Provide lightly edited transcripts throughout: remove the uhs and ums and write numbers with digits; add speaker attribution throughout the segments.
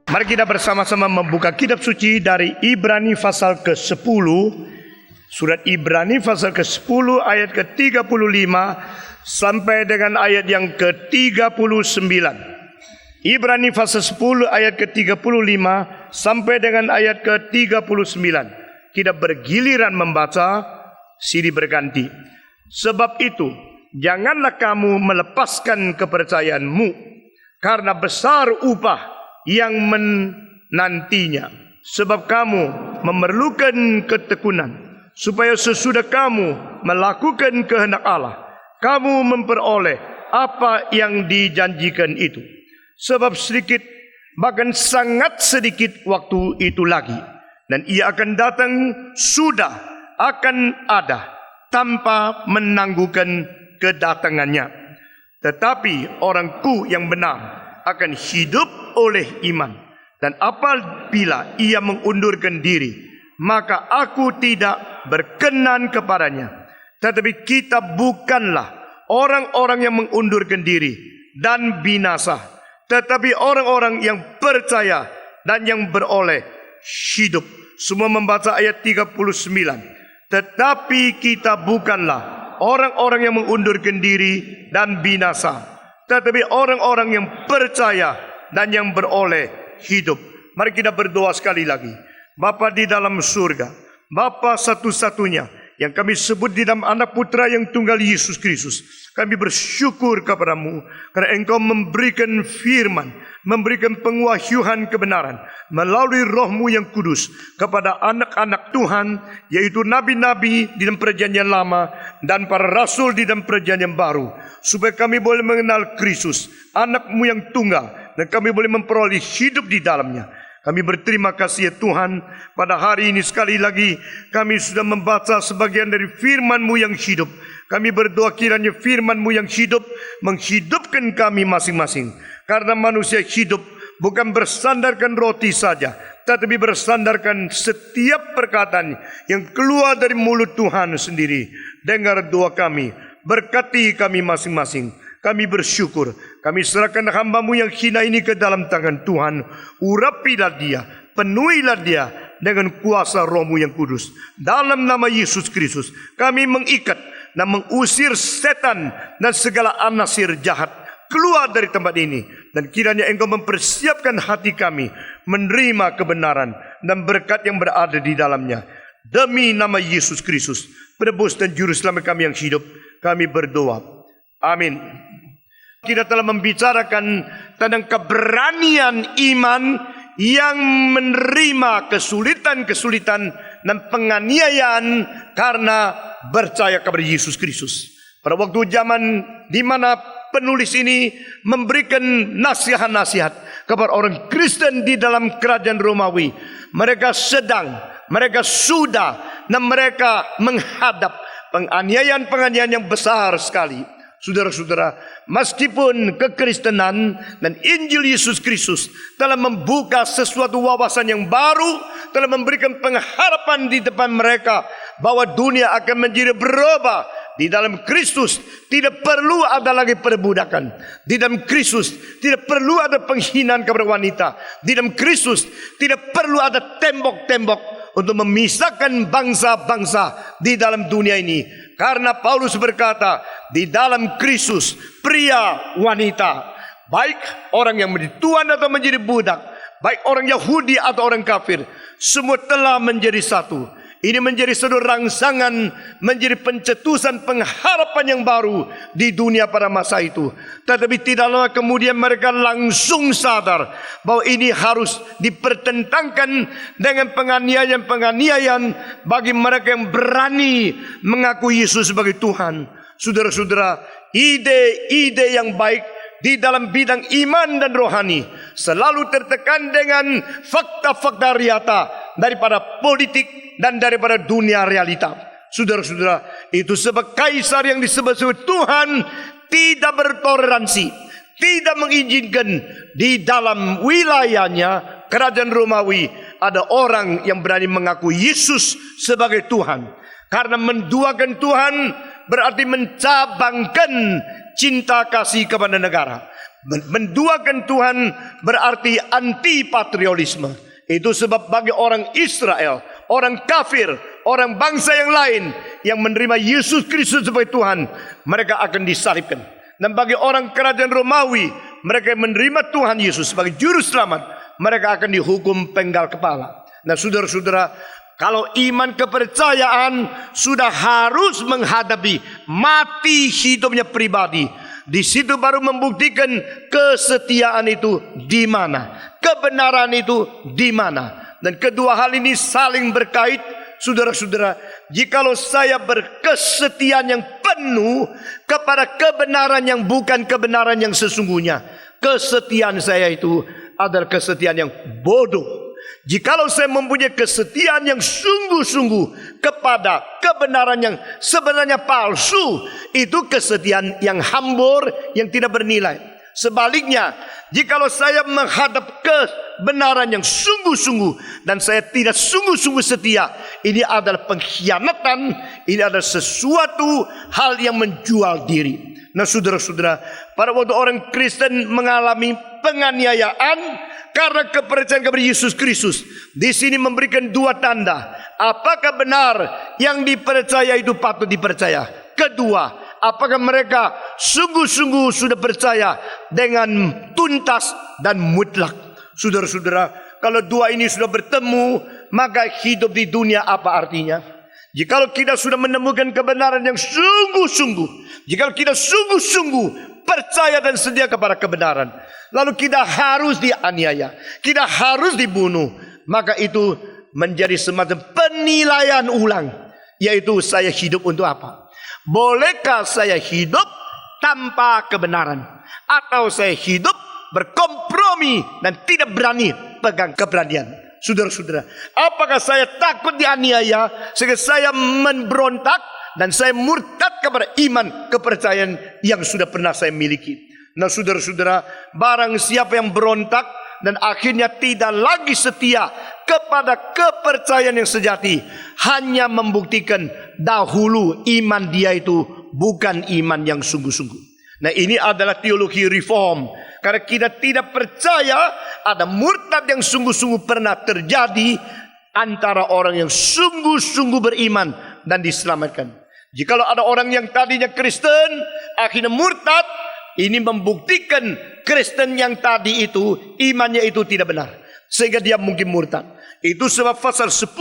Speaker 1: Mari kita bersama-sama membuka kitab suci dari Ibrani pasal ke-10. Surat Ibrani pasal ke-10 ayat ke-35 sampai dengan ayat yang ke-39. Ibrani pasal 10 ayat ke-35 sampai dengan ayat ke-39. Kita bergiliran membaca, silih berganti. Sebab itu, janganlah kamu melepaskan kepercayaanmu, karena besar upah yang menantinya. Sebab kamu memerlukan ketekunan, supaya sesudah kamu melakukan kehendak Allah, kamu memperoleh apa yang dijanjikan itu. Sebab sedikit, bahkan sangat sedikit waktu itu lagi, dan ia akan datang, sudah akan ada, tanpa menangguhkan kedatangannya. Tetapi orangku yang benar akan hidup oleh iman. Dan apabila ia mengundurkan diri, maka aku tidak berkenan kepadanya. Tetapi kita bukanlah orang-orang yang mengundurkan diri dan binasa, tetapi orang-orang yang percaya dan yang beroleh hidup. Semua membaca ayat 39. Tetapi kita bukanlah orang-orang yang mengundurkan diri dan binasa, tetapi orang-orang yang percaya dan yang beroleh hidup. Mari kita berdoa sekali lagi. Bapa di dalam surga, Bapa satu-satunya yang kami sebut di dalam anak putra yang tunggal Yesus Kristus, kami bersyukur kepadamu karena Engkau memberikan firman, memberikan penwahyuan kebenaran melalui Roh-Mu yang kudus kepada anak-anak Tuhan, yaitu nabi-nabi di dalam perjanjian lama dan para rasul di dalam perjanjian baru, supaya kami boleh mengenal Kristus, anak-Mu yang tunggal, dan kami boleh memperoleh hidup di dalamnya. Kami berterima kasih ya Tuhan, pada hari ini sekali lagi kami sudah membaca sebagian dari firman-Mu yang hidup. Kami berdoa kiranya firman-Mu yang hidup menghidupkan kami masing-masing. Karena manusia hidup bukan bersandarkan roti saja, tetapi bersandarkan setiap perkataan yang keluar dari mulut Tuhan sendiri. Dengar doa kami, berkati kami masing-masing. Kami bersyukur, kami serahkan hamba-Mu yang hina ini ke dalam tangan Tuhan. Urapilah dia, penuhilah dia dengan kuasa Roh-Mu yang kudus. Dalam nama Yesus Kristus, kami mengikat dan mengusir setan dan segala anasir jahat keluar dari tempat ini. Dan kiranya Engkau mempersiapkan hati kami menerima kebenaran dan berkat yang berada di dalamnya. Demi nama Yesus Kristus, penebus dan juru selamat kami yang hidup, kami berdoa. Amin. Kita telah membicarakan tentang keberanian iman yang menerima kesulitan-kesulitan dan penganiayaan karena percaya kepada Yesus Kristus. Pada waktu zaman di mana penulis ini memberikan nasihat-nasihat kepada orang Kristen di dalam kerajaan Romawi, mereka sudah dan mereka menghadap penganiayaan-penganiayaan yang besar sekali. Saudara-saudara, meskipun kekristenan dan Injil Yesus Kristus telah membuka sesuatu wawasan yang baru, telah memberikan pengharapan di depan mereka bahwa dunia akan menjadi berubah. Di dalam Kristus tidak perlu ada lagi perbudakan. Di dalam Kristus tidak perlu ada penghinaan kepada wanita. Di dalam Kristus tidak perlu ada tembok-tembok untuk memisahkan bangsa-bangsa di dalam dunia ini. Karena Paulus berkata, di dalam Kristus pria wanita, baik orang yang menjadi tuan atau menjadi budak, baik orang Yahudi atau orang kafir, semua telah menjadi satu. Ini menjadi satu rangsangan, menjadi pencetusan pengharapan yang baru di dunia pada masa itu. Tetapi tidak lama kemudian mereka langsung sadar bahwa ini harus dipertentangkan dengan penganiayaan-penganiayaan bagi mereka yang berani mengaku Yesus sebagai Tuhan. Saudara-saudara, ide-ide yang baik di dalam bidang iman dan rohani selalu tertekan dengan fakta-fakta nyata daripada politik dan daripada dunia realita. Saudara-saudara, itu sebab kaisar yang disebut Tuhan tidak bertoleransi, tidak mengizinkan di dalam wilayahnya kerajaan Romawi ada orang yang berani mengaku Yesus sebagai Tuhan. Karena menduakan Tuhan berarti mencabangkan cinta kasih kepada negara. Menduakan Tuhan berarti anti patriotisme. Itu sebab bagi orang Israel, orang kafir, orang bangsa yang lain yang menerima Yesus Kristus sebagai Tuhan, mereka akan disalibkan. Dan bagi orang kerajaan Romawi, mereka yang menerima Tuhan Yesus sebagai juru selamat, mereka akan dihukum penggal kepala. Nah, saudara-saudara, kalau iman kepercayaan sudah harus menghadapi mati hidupnya pribadi. Di situ baru membuktikan kesetiaan itu di mana, kebenaran itu di mana. Dan kedua hal ini saling berkait, saudara-saudara. Jikalau saya berkesetiaan yang penuh kepada kebenaran yang bukan kebenaran yang sesungguhnya, kesetiaan saya itu adalah kesetiaan yang bodoh. Jikalau saya mempunyai kesetiaan yang sungguh-sungguh kepada kebenaran yang sebenarnya palsu, itu kesetiaan yang hambur, yang tidak bernilai. Sebaliknya, jikalau saya menghadap kebenaran yang sungguh-sungguh dan saya tidak sungguh-sungguh setia, ini adalah pengkhianatan, ini adalah sesuatu hal yang menjual diri. Nah, saudara-saudara, pada waktu orang Kristen mengalami penganiayaan karena kepercayaan kepada Yesus Kristus, di sini memberikan dua tanda. Apakah benar yang dipercaya itu patut dipercaya? Kedua, apakah mereka sungguh-sungguh sudah percaya dengan tuntas dan mutlak? Saudara-saudara, kalau dua ini sudah bertemu, maka hidup di dunia apa artinya? Jikalau kita sudah menemukan kebenaran yang sungguh-sungguh, jikalau kita sungguh-sungguh percaya dan sedia kepada kebenaran, lalu kita harus dianiaya, kita harus dibunuh, maka itu menjadi semacam penilaian ulang, yaitu saya hidup untuk apa? Bolehkah saya hidup tanpa kebenaran? Atau saya hidup berkompromi dan tidak berani pegang keberanian? Saudara-saudara, apakah saya takut dianiaya sehingga saya memberontak dan saya murtad kepada iman kepercayaan yang sudah pernah saya miliki? Nah, saudara-saudara, barang siapa yang berontak dan akhirnya tidak lagi setia kepada kepercayaan yang sejati, hanya membuktikan dahulu iman dia itu bukan iman yang sungguh-sungguh. Nah, ini adalah teologi reform. Karena kita tidak percaya ada murtad yang sungguh-sungguh pernah terjadi antara orang yang sungguh-sungguh beriman dan diselamatkan. Jikalau ada orang yang tadinya Kristen akhirnya murtad, ini membuktikan Kristen yang tadi itu imannya itu tidak benar, sehingga dia mungkin murtad. Itu sebab pasal 10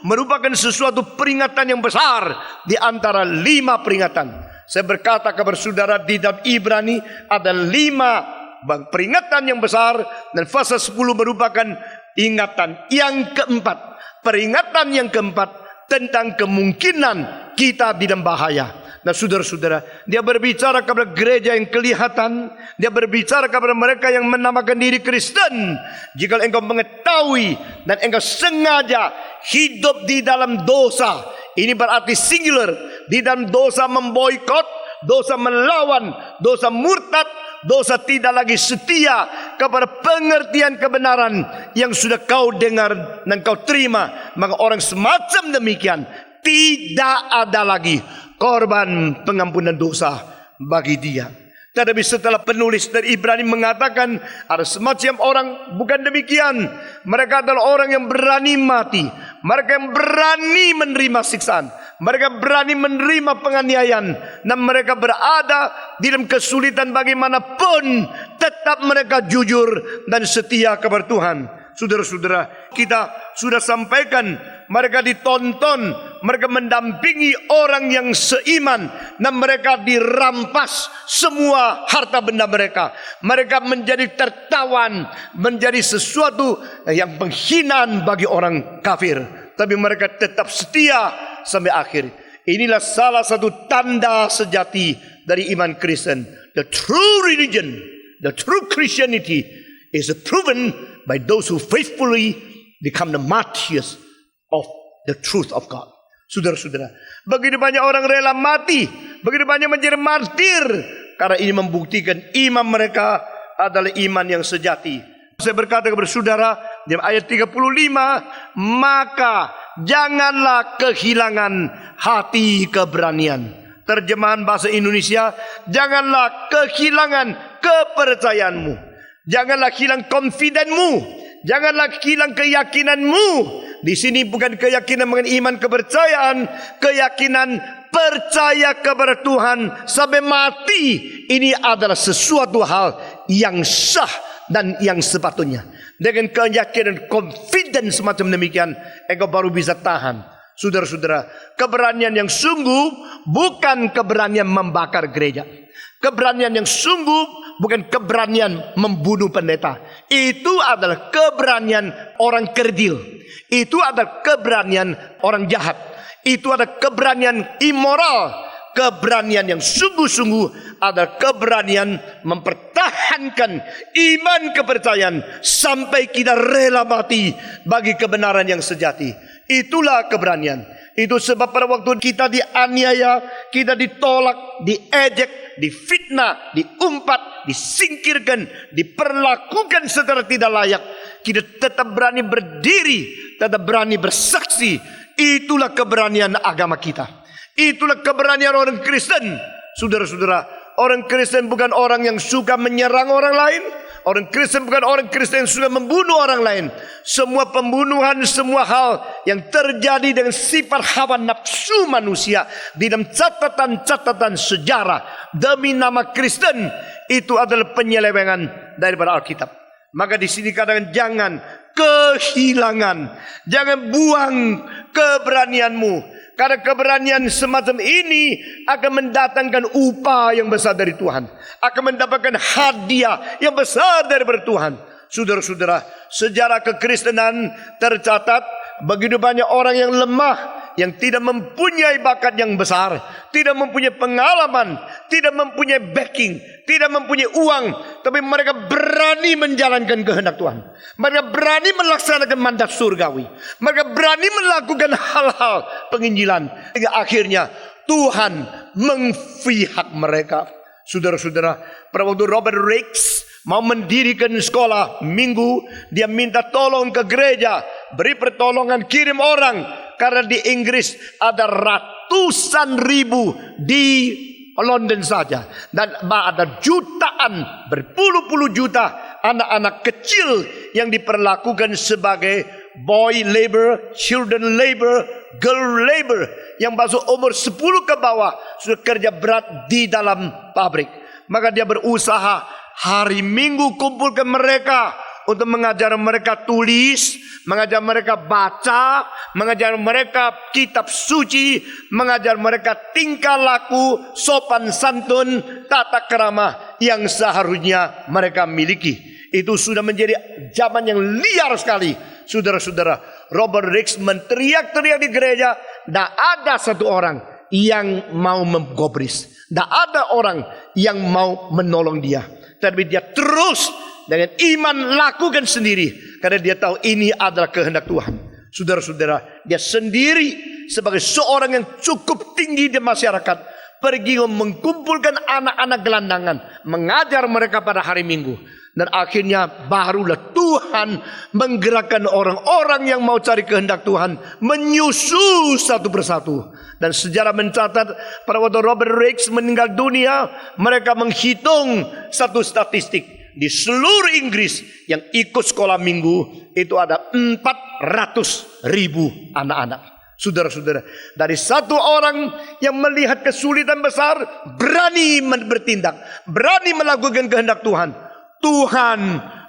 Speaker 1: merupakan sesuatu peringatan yang besar di antara 5 peringatan. Saya berkata kepada saudara, di dalam Ibrani ada 5 peringatan yang besar, dan pasal 10 merupakan ingatan yang keempat. Peringatan yang keempat tentang kemungkinan kita di dalam bahaya. Nah, saudara-saudara, dia berbicara kepada gereja yang kelihatan, dia berbicara kepada mereka yang menamakan diri Kristen. Jika engkau mengetahui dan engkau sengaja hidup di dalam dosa, ini berarti singular, di dalam dosa memboikot, dosa melawan, dosa murtad, dosa tidak lagi setia kepada pengertian kebenaran yang sudah kau dengar dan kau terima, maka orang semacam demikian tidak ada lagi korban pengampunan dosa bagi dia. Tetapi setelah penulis dari Ibrani mengatakan ada semacam orang bukan demikian. Mereka adalah orang yang berani mati, mereka yang berani menerima siksaan, mereka berani menerima penganiayaan, dan mereka berada di dalam kesulitan bagaimanapun, tetap mereka jujur dan setia kepada Tuhan. Saudara-saudara, kita sudah sampaikan, mereka ditonton, mereka mendampingi orang yang seiman, dan mereka dirampas semua harta benda mereka. Mereka menjadi tertawan, menjadi sesuatu yang penghinaan bagi orang kafir. Tapi mereka tetap setia sampai akhir. Inilah salah satu tanda sejati dari iman Kristen. The true religion, the true Christianity is proven by those who faithfully become the martyrs of the truth of God. Saudara-saudara, begitu banyak orang rela mati, begitu banyak menjadi martir, karena ini membuktikan iman mereka adalah iman yang sejati. Saya berkata kepada saudara di ayat 35, maka janganlah kehilangan hati keberanian. Terjemahan bahasa Indonesia, janganlah kehilangan kepercayaanmu. Janganlah hilang confidence-mu. Janganlah hilang keyakinanmu. Di sini bukan keyakinan mengenai iman kepercayaan, keyakinan percaya kepada Tuhan sampai mati. Ini adalah sesuatu hal yang sah dan yang sepatutnya. Dengan keyakinan confidence semacam demikian, engkau baru bisa tahan. Saudara-saudara, keberanian yang sungguh bukan keberanian membakar gereja. Keberanian yang sungguh bukan keberanian membunuh pendeta. Itu adalah keberanian orang kerdil. Itu adalah keberanian orang jahat. Itu adalah keberanian immoral. Keberanian yang sungguh-sungguh adalah keberanian mempertahankan iman kepercayaan sampai kita rela mati bagi kebenaran yang sejati. Itulah keberanian. Itu sebab pada waktu kita dianiaya, kita ditolak, diejek, difitnah, diumpat, disingkirkan, diperlakukan secara tidak layak, kita tetap berani berdiri, tetap berani bersaksi. Itulah keberanian agama kita. Itulah keberanian orang Kristen. Saudara-saudara, orang Kristen bukan orang yang suka menyerang orang lain. Orang Kristen bukan orang Kristen yang suka membunuh orang lain. Semua pembunuhan, semua hal yang terjadi dengan sifat hawa nafsu manusia di dalam catatan-catatan sejarah demi nama Kristen, itu adalah penyelewengan daripada Alkitab. Maka di sini katakan jangan kehilangan, jangan buang keberanianmu. Karena keberanian semacam ini akan mendatangkan upah yang besar dari Tuhan. Akan mendapatkan hadiah yang besar daripada Tuhan. Saudara-saudara, sejarah kekristenan tercatat begitu banyak orang yang lemah, yang tidak mempunyai bakat yang besar, tidak mempunyai pengalaman, tidak mempunyai backing, tidak mempunyai uang, tapi mereka berani menjalankan kehendak Tuhan. Mereka berani melaksanakan mandat surgawi. Mereka berani melakukan hal-hal penginjilan. Hingga akhirnya Tuhan memfihak mereka. Saudara-saudara, pada waktu Robert Rakes mau mendirikan sekolah minggu, dia minta tolong ke gereja, beri pertolongan, kirim orang. Karena di Inggris ada ratusan ribu di London saja. Dan ada jutaan, berpuluh-puluh juta anak-anak kecil yang diperlakukan sebagai boy labor, children labor, girl labor. Yang masuk umur 10 ke bawah sudah kerja berat di dalam pabrik. Maka dia berusaha hari Minggu kumpulkan mereka untuk mengajar mereka tulis, mengajar mereka baca, mengajar mereka kitab suci, mengajar mereka tingkah laku, sopan santun, tata krama yang seharusnya mereka miliki. Itu sudah menjadi zaman yang liar sekali. Saudara-saudara, Robert Rakes menteriak-teriak di gereja, tidak ada satu orang yang mau menggobris, tidak ada orang yang mau menolong dia. Tapi dia terus dengan iman lakukan sendiri. Karena dia tahu ini adalah kehendak Tuhan. Saudara-saudara, dia sendiri sebagai seorang yang cukup tinggi di masyarakat, pergi mengumpulkan anak-anak gelandangan, mengajar mereka pada hari Minggu. Dan akhirnya barulah Tuhan menggerakkan orang-orang yang mau cari kehendak Tuhan, menyusul satu persatu. Dan sejarah mencatat pada waktu Robert Rakes meninggal dunia, mereka menghitung satu statistik. Di seluruh Inggris yang ikut sekolah minggu itu ada 400.000 anak-anak. Saudara-saudara, dari satu orang yang melihat kesulitan besar, berani bertindak, berani melakukan kehendak Tuhan, Tuhan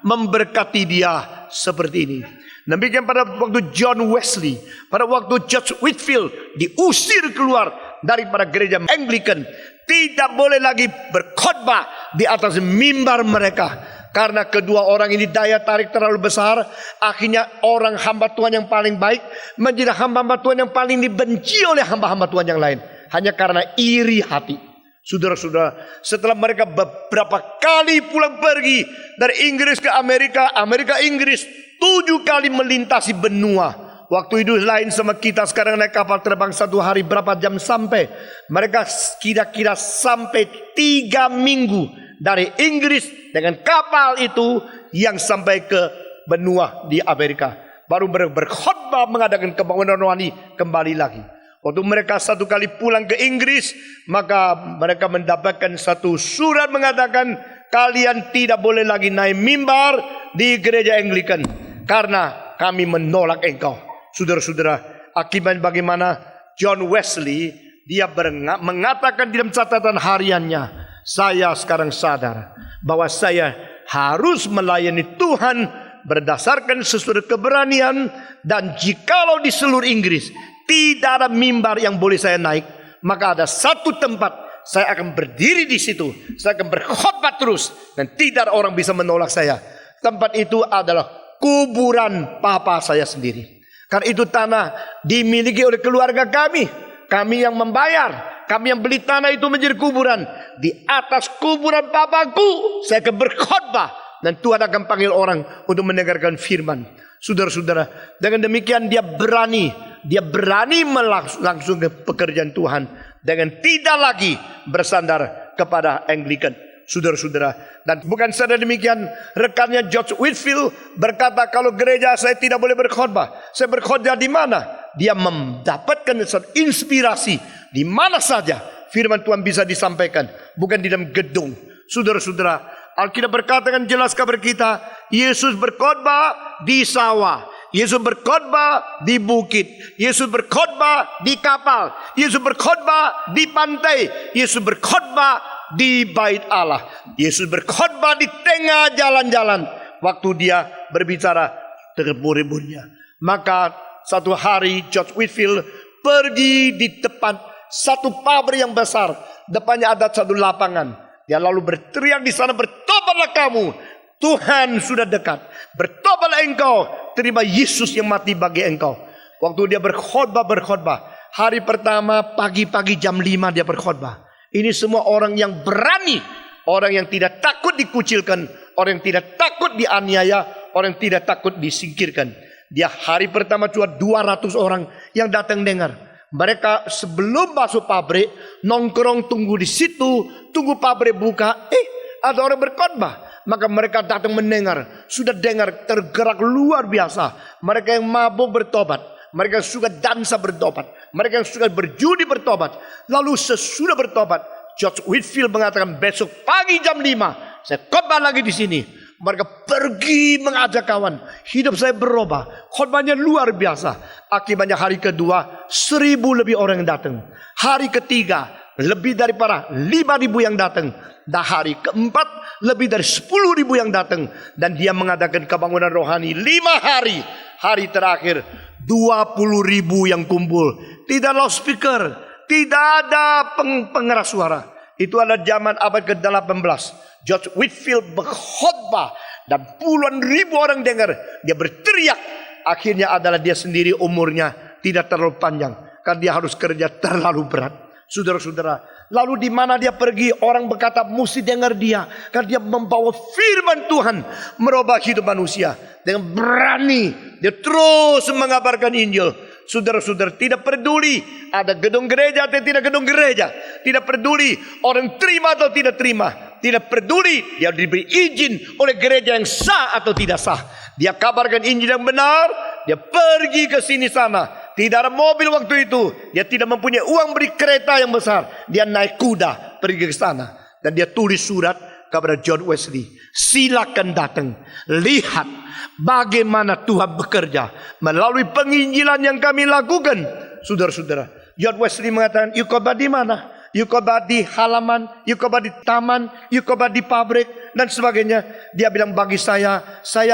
Speaker 1: memberkati dia seperti ini. Demikian pada waktu John Wesley, pada waktu George Whitefield diusir keluar daripada gereja Anglican, tidak boleh lagi berkhotbah di atas mimbar mereka. Karena kedua orang ini daya tarik terlalu besar. Akhirnya orang hamba Tuhan yang paling baik menjadi hamba-hamba Tuhan yang paling dibenci oleh hamba-hamba Tuhan yang lain. Hanya karena iri hati. Saudara-saudara, setelah mereka beberapa kali pulang pergi dari Inggris ke Amerika, Inggris 7 kali melintasi benua. Waktu itu lain sama kita sekarang naik kapal terbang 1 hari berapa jam sampai. Mereka kira-kira sampai 3 minggu dari Inggris dengan kapal itu yang sampai ke benua di Amerika. Baru berkhotbah mengadakan kebangunan rohani kembali lagi. Waktu mereka 1 kali pulang ke Inggris, maka mereka mendapatkan satu surat mengatakan kalian tidak boleh lagi naik mimbar di gereja Anglikan karena kami menolak engkau. Saudara-saudara, akibat bagaimana John Wesley dia mengatakan di dalam catatan hariannya, saya sekarang sadar bahwa saya harus melayani Tuhan berdasarkan sesuatu keberanian, dan jikalau di seluruh Inggris tidak ada mimbar yang boleh saya naik, maka ada satu tempat saya akan berdiri di situ, saya akan berkhotbah terus dan tidak ada orang bisa menolak saya. Tempat itu adalah kuburan papa saya sendiri. Karena itu tanah dimiliki oleh keluarga kami. Kami yang membayar, kami yang beli tanah itu menjadi kuburan. Di atas kuburan papaku saya akan berkhotbah dan Tuhan akan panggil orang untuk mendengarkan firman. Saudara-saudara, dengan demikian dia berani langsung ke pekerjaan Tuhan dengan tidak lagi bersandar kepada Anglikan. Saudara-saudara, dan bukan saja demikian, rekannya George Whitefield berkata, kalau gereja saya tidak boleh berkhotbah, saya berkhotbah di mana? Dia mendapatkan inspirasi di mana saja firman Tuhan bisa disampaikan, bukan di dalam gedung. Saudara-saudara, Alkitab berkatakan jelas kepada kita, Yesus berkhotbah di sawah, Yesus berkhotbah di bukit, Yesus berkhotbah di kapal, Yesus berkhotbah di pantai, Yesus berkhotbah di bait Allah, Yesus berkhotbah di tengah jalan-jalan. Waktu dia berbicara dengan murid-muridnya, maka satu hari George Whitefield pergi di depan satu pabrik yang besar, depannya ada satu lapangan. Dia lalu berteriak di sana, bertobatlah kamu, Tuhan sudah dekat. Bertobatlah engkau, terima Yesus yang mati bagi engkau. Waktu dia berkhotbah, hari pertama pagi-pagi jam 5 dia berkhotbah. Ini semua orang yang berani, orang yang tidak takut dikucilkan, orang yang tidak takut dianiaya, orang yang tidak takut disingkirkan. Dia hari pertama cuma 200 orang yang datang dengar. Mereka sebelum masuk pabrik nongkrong tunggu di situ, tunggu pabrik buka. Ada orang berkhotbah, maka mereka datang mendengar. Sudah dengar, tergerak luar biasa. Mereka yang mabuk bertobat, mereka yang suka dansa bertobat, mereka yang suka berjudi bertobat. Lalu sesudah bertobat, George Whitefield mengatakan, besok pagi jam 5 saya khotbah lagi di sini. Mereka pergi mengajak kawan. Hidup saya berubah. Khotbahnya luar biasa. Akibatnya hari kedua 1.000 lebih orang yang datang. Hari ketiga lebih daripada 5.000 yang datang. Dan hari keempat lebih dari 10.000 yang datang. Dan dia mengadakan kebangunan rohani 5 hari. Hari terakhir 20.000 yang kumpul. Tidak loudspeaker, tidak ada pengeras suara. Itu adalah zaman abad ke-18. George Whitefield berkhotbah dan puluhan ribu orang dengar. Dia berteriak. Akhirnya adalah dia sendiri umurnya tidak terlalu panjang, karena dia harus kerja terlalu berat. Saudara-saudara, lalu di mana dia pergi, orang berkata mesti dengar dia, karena dia membawa firman Tuhan merubah hidup manusia. Dengan berani dia terus mengabarkan Injil. Saudara-saudara, tidak peduli ada gedung gereja atau tidak gedung gereja, tidak peduli orang terima atau tidak terima, tidak peduli dia diberi izin oleh gereja yang sah atau tidak sah. Dia kabarkan Injil yang benar. Dia pergi ke sini sana. Tidak ada mobil waktu itu. Dia tidak mempunyai uang beli kereta yang besar. Dia naik kuda pergi ke sana. Dan dia tulis surat kepada John Wesley. Silakan datang, lihat bagaimana Tuhan bekerja melalui penginjilan yang kami lakukan. Saudara-saudara, John Wesley mengatakan, you khotbah di mana? You khotbah di halaman, you khotbah di taman, you khotbah di pabrik dan sebagainya. Dia bilang, bagi saya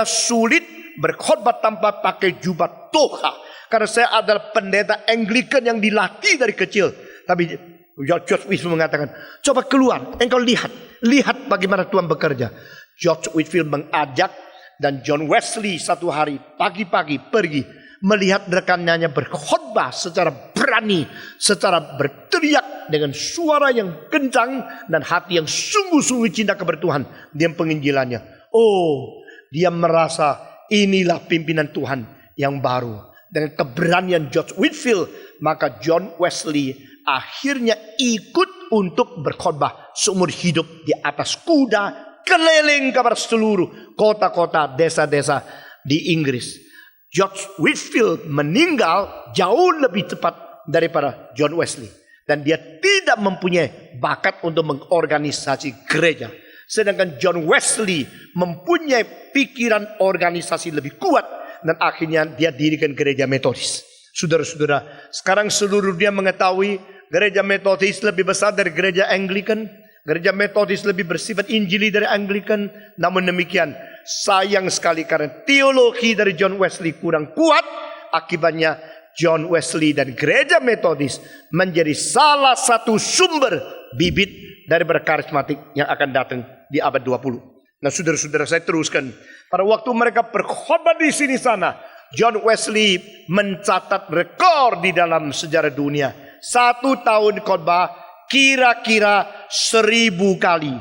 Speaker 1: sulit berkhotbah tanpa pakai jubah toga, karena saya adalah pendeta Anglikan yang dilatih dari kecil. Tapi George Whitefield mengatakan, coba keluar, engkau lihat bagaimana Tuhan bekerja. George Whitefield mengajak, dan John Wesley satu hari pagi-pagi pergi melihat rekannya berkhotbah secara berani, secara berteriak dengan suara yang kencang dan hati yang sungguh-sungguh cinta kepada Tuhan dengan penginjilannya. Oh, dia merasa inilah pimpinan Tuhan yang baru. Dengan keberanian George Whitefield, maka John Wesley akhirnya ikut untuk berkhotbah seumur hidup di atas kuda keliling kepada seluruh kota-kota, desa-desa di Inggris. George Whitefield meninggal jauh lebih cepat daripada John Wesley. Dan dia tidak mempunyai bakat untuk mengorganisasi gereja. Sedangkan John Wesley mempunyai pikiran organisasi lebih kuat dan akhirnya dia dirikan gereja Metodis. Saudara-saudara, sekarang seluruh dunia mengetahui gereja Metodis lebih besar dari gereja Anglikan. Gereja Metodis lebih bersifat Injili dari Anglikan. Namun demikian, sayang sekali karena teologi dari John Wesley kurang kuat. Akibatnya John Wesley dan gereja Metodis menjadi salah satu sumber bibit dari berkarismatik yang akan datang di abad 20. Nah, saudara-saudara, saya teruskan. Pada waktu mereka berkhotbah di sini sana, John Wesley mencatat rekor di dalam sejarah dunia. 1 tahun khotbah kira-kira 1000 kali.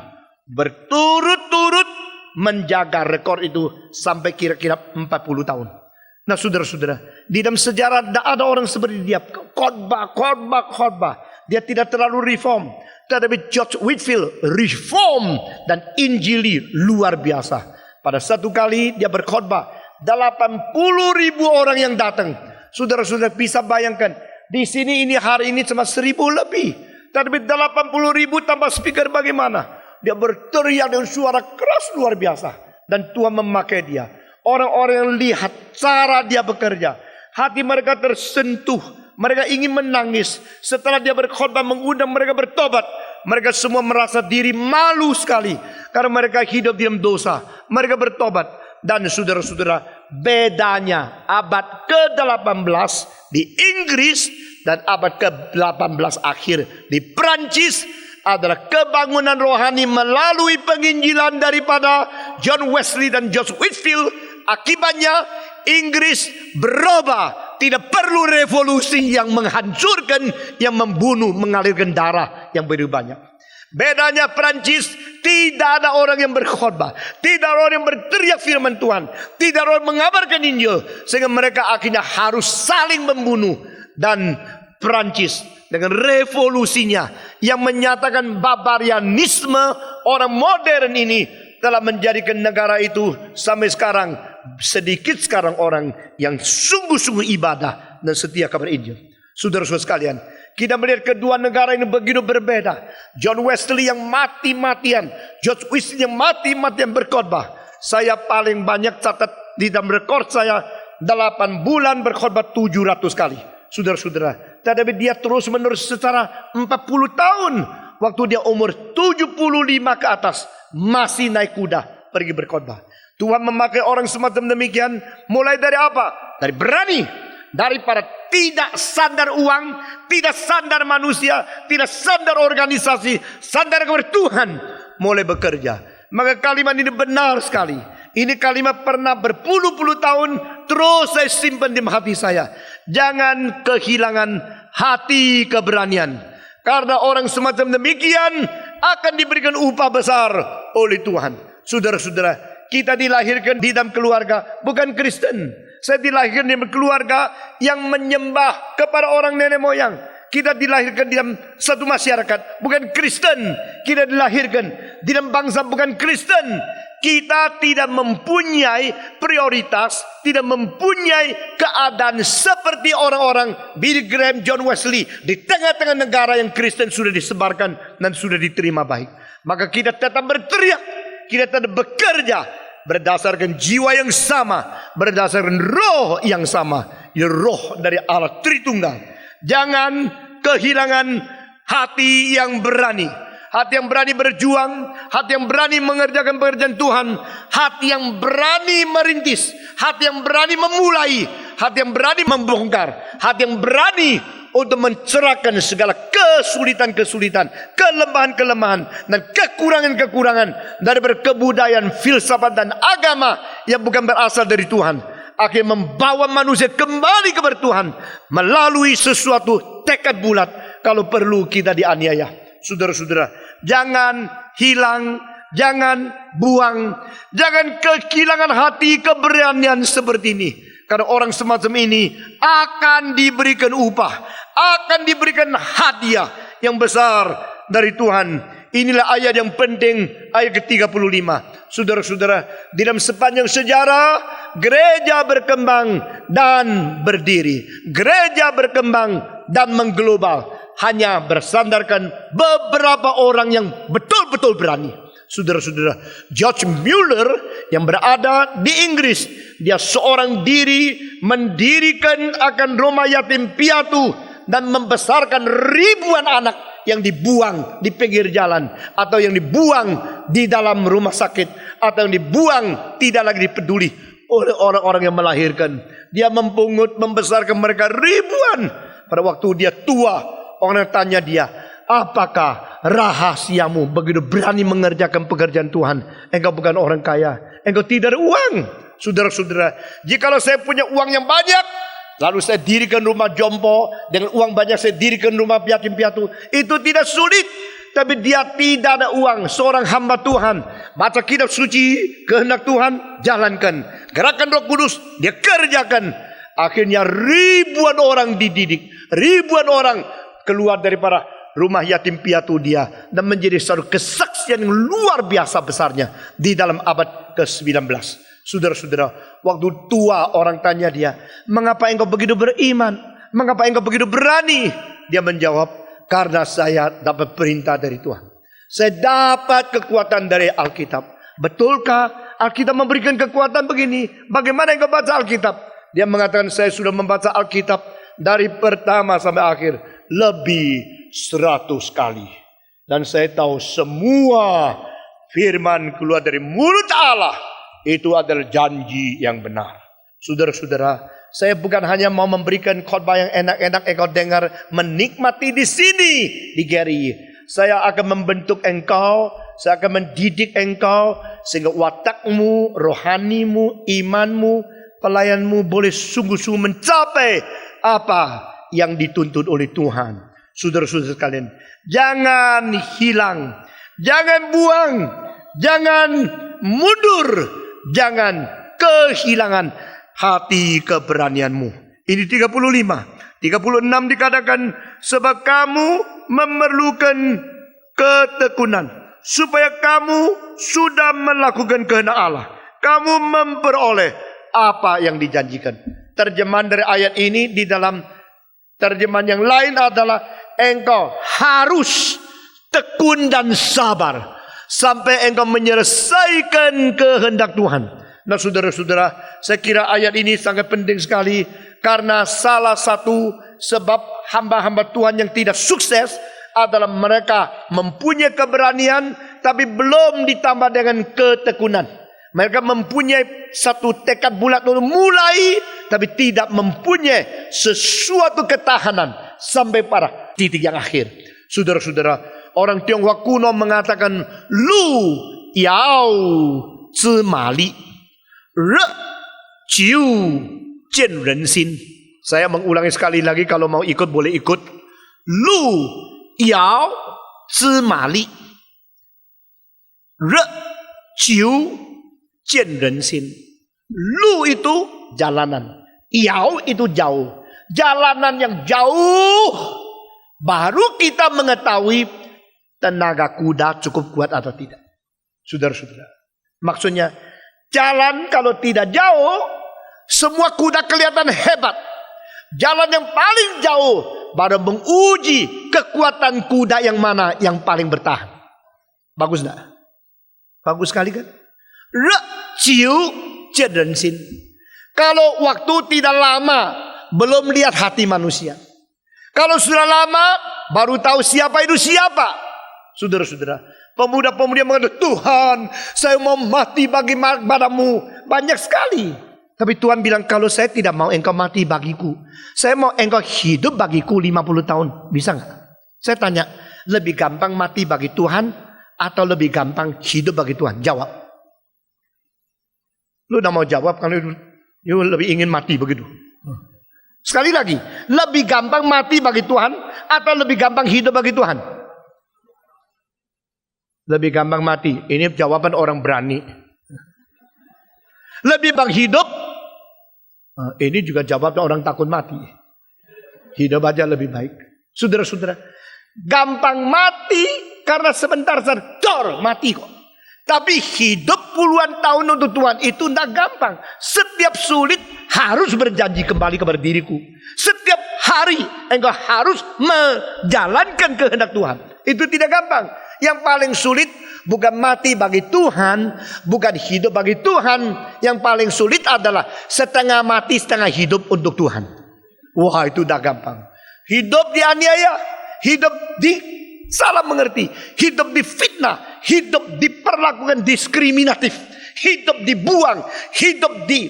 Speaker 1: Berturut-turut menjaga rekor itu sampai kira-kira 40 tahun. Nah, saudara-saudara, di dalam sejarah tidak ada orang seperti dia. Khotbah. Dia tidak terlalu reform. Tetapi George Whitefield reform dan injili luar biasa. Pada satu kali dia berkhotbah, 80.000 orang yang datang. Saudara-saudara bisa bayangkan, di sini ini hari ini cuma 1.000 lebih. Tetapi 80.000 tambah speaker bagaimana? Dia berteriak dengan suara keras luar biasa. Dan Tuhan memakai dia. Orang-orang yang lihat cara dia bekerja, hati mereka tersentuh. Mereka ingin menangis. Setelah dia berkhotbah mengundang mereka bertobat, mereka semua merasa diri malu sekali karena mereka hidup dalam dosa. Mereka bertobat. Dan saudara-saudara, bedanya abad ke-18 di Inggris dan abad ke-18 akhir di Prancis adalah kebangunan rohani melalui penginjilan daripada John Wesley dan George Whitefield. Akibatnya Inggris berubah. Tidak perlu revolusi yang menghancurkan, yang membunuh, mengalirkan darah yang begitu banyak. Bedanya Prancis, tidak ada orang yang berkhotbah, tidak ada orang yang berteriak firman Tuhan, tidak ada orang mengabarkan Injil, sehingga mereka akhirnya harus saling membunuh. Dan Prancis dengan revolusinya yang menyatakan barbarianisme orang modern ini telah menjadikan negara itu sampai sekarang sedikit sekarang orang yang sungguh-sungguh ibadah dan setia kabar Injil. Saudara-saudara sekalian, kita melihat kedua negara ini begitu berbeda. John Wesley yang mati-matian, George Wesley yang mati-matian berkhotbah. Saya paling banyak catat di dalam rekor saya 8 bulan berkhotbah 700 kali. Saudara-saudara, tetapi dia terus menerus secara 40 tahun. Waktu dia umur 75 ke atas, masih naik kuda pergi berkhotbah. Tuhan memakai orang semacam demikian. Mulai dari apa? Dari berani. Daripada tidak sandar uang, tidak sandar manusia, tidak sandar organisasi, sandar kepada Tuhan. Mulai bekerja. Maka kalimat ini benar sekali. Ini kalimat pernah berpuluh-puluh tahun terus saya simpan di hati saya. Jangan kehilangan hati keberanian. Karena orang semacam demikian akan diberikan upah besar oleh Tuhan. Saudara-saudara, kita dilahirkan di dalam keluarga bukan Kristen. Saya dilahirkan di dalam keluarga yang menyembah kepada orang nenek moyang. Kita dilahirkan di dalam satu masyarakat bukan Kristen. Kita dilahirkan di dalam bangsa bukan Kristen. Kita tidak mempunyai prioritas, tidak mempunyai keadaan seperti orang-orang Billy Graham, John Wesley. Di tengah-tengah negara yang Kristen sudah disebarkan dan sudah diterima baik. Maka kita tetap berteriak, kita tetap bekerja berdasarkan jiwa yang sama, berdasarkan roh yang sama, ya roh dari Allah Tritunggal. Jangan kehilangan hati yang berani. Hati yang berani berjuang, hati yang berani mengerjakan pekerjaan Tuhan, hati yang berani merintis, hati yang berani memulai, hati yang berani membongkar, hati yang berani untuk mencerahkan segala kesulitan-kesulitan, kelemahan-kelemahan, dan kekurangan-kekurangan dari berkebudayaan, filsafat, dan agama yang bukan berasal dari Tuhan. Akhirnya membawa manusia kembali kepada Tuhan melalui sesuatu tekad bulat. Kalau perlu kita dianiaya. Saudara-saudara, jangan hilang, jangan buang, jangan kehilangan hati keberanian seperti ini. Karena orang semacam ini akan diberikan upah, akan diberikan hadiah yang besar dari Tuhan. Inilah ayat yang penting, ayat ke-35. Saudara-saudara, di dalam sepanjang sejarah, gereja berkembang dan berdiri. Gereja berkembang dan mengglobal. Hanya bersandarkan beberapa orang yang betul-betul berani. Saudara-saudara, George Mueller yang berada di Inggris, dia seorang diri mendirikan akan rumah yatim piatu dan membesarkan ribuan anak yang dibuang di pinggir jalan, atau yang dibuang di dalam rumah sakit, atau yang dibuang tidak lagi dipeduli oleh orang-orang yang melahirkan. Dia mempungut membesarkan mereka ribuan. Pada waktu dia tua, orang tanya dia, apakah rahasiamu begitu berani mengerjakan pekerjaan Tuhan? Engkau bukan orang kaya, engkau tidak ada uang. Saudara-saudara, jikalau saya punya uang yang banyak, lalu saya dirikan rumah jompo, dengan uang banyak saya dirikan rumah yatim piatu, itu tidak sulit. Tapi dia tidak ada uang, seorang hamba Tuhan, baca kitab suci, kehendak Tuhan, jalankan. Gerakan Roh Kudus, dia kerjakan. Akhirnya ribuan orang dididik, ribuan orang keluar daripada rumah yatim piatu dia, dan menjadi satu kesaksian yang luar biasa besarnya di dalam abad ke-19. Saudara-saudara, waktu tua orang tanya dia, mengapa engkau begitu beriman? Mengapa engkau begitu berani? Dia menjawab, karena saya dapat perintah dari Tuhan. Saya dapat kekuatan dari Alkitab. Betulkah Alkitab memberikan kekuatan begini? Bagaimana engkau baca Alkitab? Dia mengatakan, saya sudah membaca Alkitab dari pertama sampai akhir lebih 100 kali. Dan saya tahu semua firman keluar dari mulut Allah itu adalah janji yang benar. Saudara-saudara, saya bukan hanya mau memberikan khotbah yang enak-enak engkau dengar, menikmati di sini di GRI. Saya akan membentuk engkau, saya akan mendidik engkau sehingga watakmu, rohanimu, imanmu, pelayanmu boleh sungguh-sungguh mencapai apa yang dituntut oleh Tuhan. Saudara-saudara sekalian, jangan hilang, jangan buang, jangan mundur, jangan kehilangan hati keberanianmu. Ini 35. 36 dikatakan, sebab kamu memerlukan ketekunan, supaya kamu sudah melakukan kehendak Allah, kamu memperoleh apa yang dijanjikan. Terjemahan dari ayat ini di dalam terjemahan yang lain adalah, engkau harus tekun dan sabar sampai engkau menyelesaikan kehendak Tuhan. Nah saudara-saudara, saya kira ayat ini sangat penting sekali, karena salah satu sebab hamba-hamba Tuhan yang tidak sukses adalah mereka mempunyai keberanian tapi belum ditambah dengan ketekunan. Mereka mempunyai satu tekad bulat untuk mulai, tapi tidak mempunyai sesuatu ketahanan sampai pada titik yang akhir. Saudara-saudara, orang Tionghoa kuno mengatakan, Lu Yao Zi Ma Li, Re Jiu Jian Ren Xin. Saya mengulangi sekali lagi, kalau mau ikut boleh ikut. Lu Yao Zi Ma Li, Re Jiu Jian Ren Xin. Lu itu jalanan, Yao itu jauh. Jalanan yang jauh, baru kita mengetahui tenaga kuda cukup kuat atau tidak. Saudara-saudara, maksudnya jalan kalau tidak jauh, semua kuda kelihatan hebat. Jalan yang paling jauh baru menguji kekuatan kuda yang mana yang paling bertahan. Bagus enggak? Bagus sekali kan? Re Jiu Jian Ren Xin. Kalau waktu tidak lama, belum lihat hati manusia. Kalau sudah lama, baru tahu siapa itu siapa. Saudara-saudara, pemuda-pemudi yang mengatakan, Tuhan, saya mau mati bagi padamu. Banyak sekali. Tapi Tuhan bilang, kalau saya tidak mau engkau mati bagiku, saya mau engkau hidup bagiku 50 tahun. Bisa nggak? Saya tanya, lebih gampang mati bagi Tuhan atau lebih gampang hidup bagi Tuhan? Jawab. Lu udah mau jawab kalau lu lebih ingin mati begitu. Sekali lagi, lebih gampang mati bagi Tuhan atau lebih gampang hidup bagi Tuhan? Lebih gampang mati. Ini jawaban orang berani. Lebih gampang hidup? Ini juga jawaban orang takut mati. Hidup aja lebih baik. Saudara-saudara, gampang mati karena sebentar saja mati kok. Tapi hidup puluhan tahun untuk Tuhan itu tidak gampang. Setiap sulit harus berjanji kembali kepada diriku. Setiap hari engkau harus menjalankan kehendak Tuhan. Itu tidak gampang. Yang paling sulit
Speaker 2: bukan mati bagi Tuhan, bukan hidup bagi Tuhan. Yang paling sulit adalah setengah mati setengah hidup untuk Tuhan. Wah, itu udah gampang. Hidup dianiaya, hidup di salah mengerti, hidup di fitnah, hidup diperlakukan diskriminatif, hidup dibuang, hidup di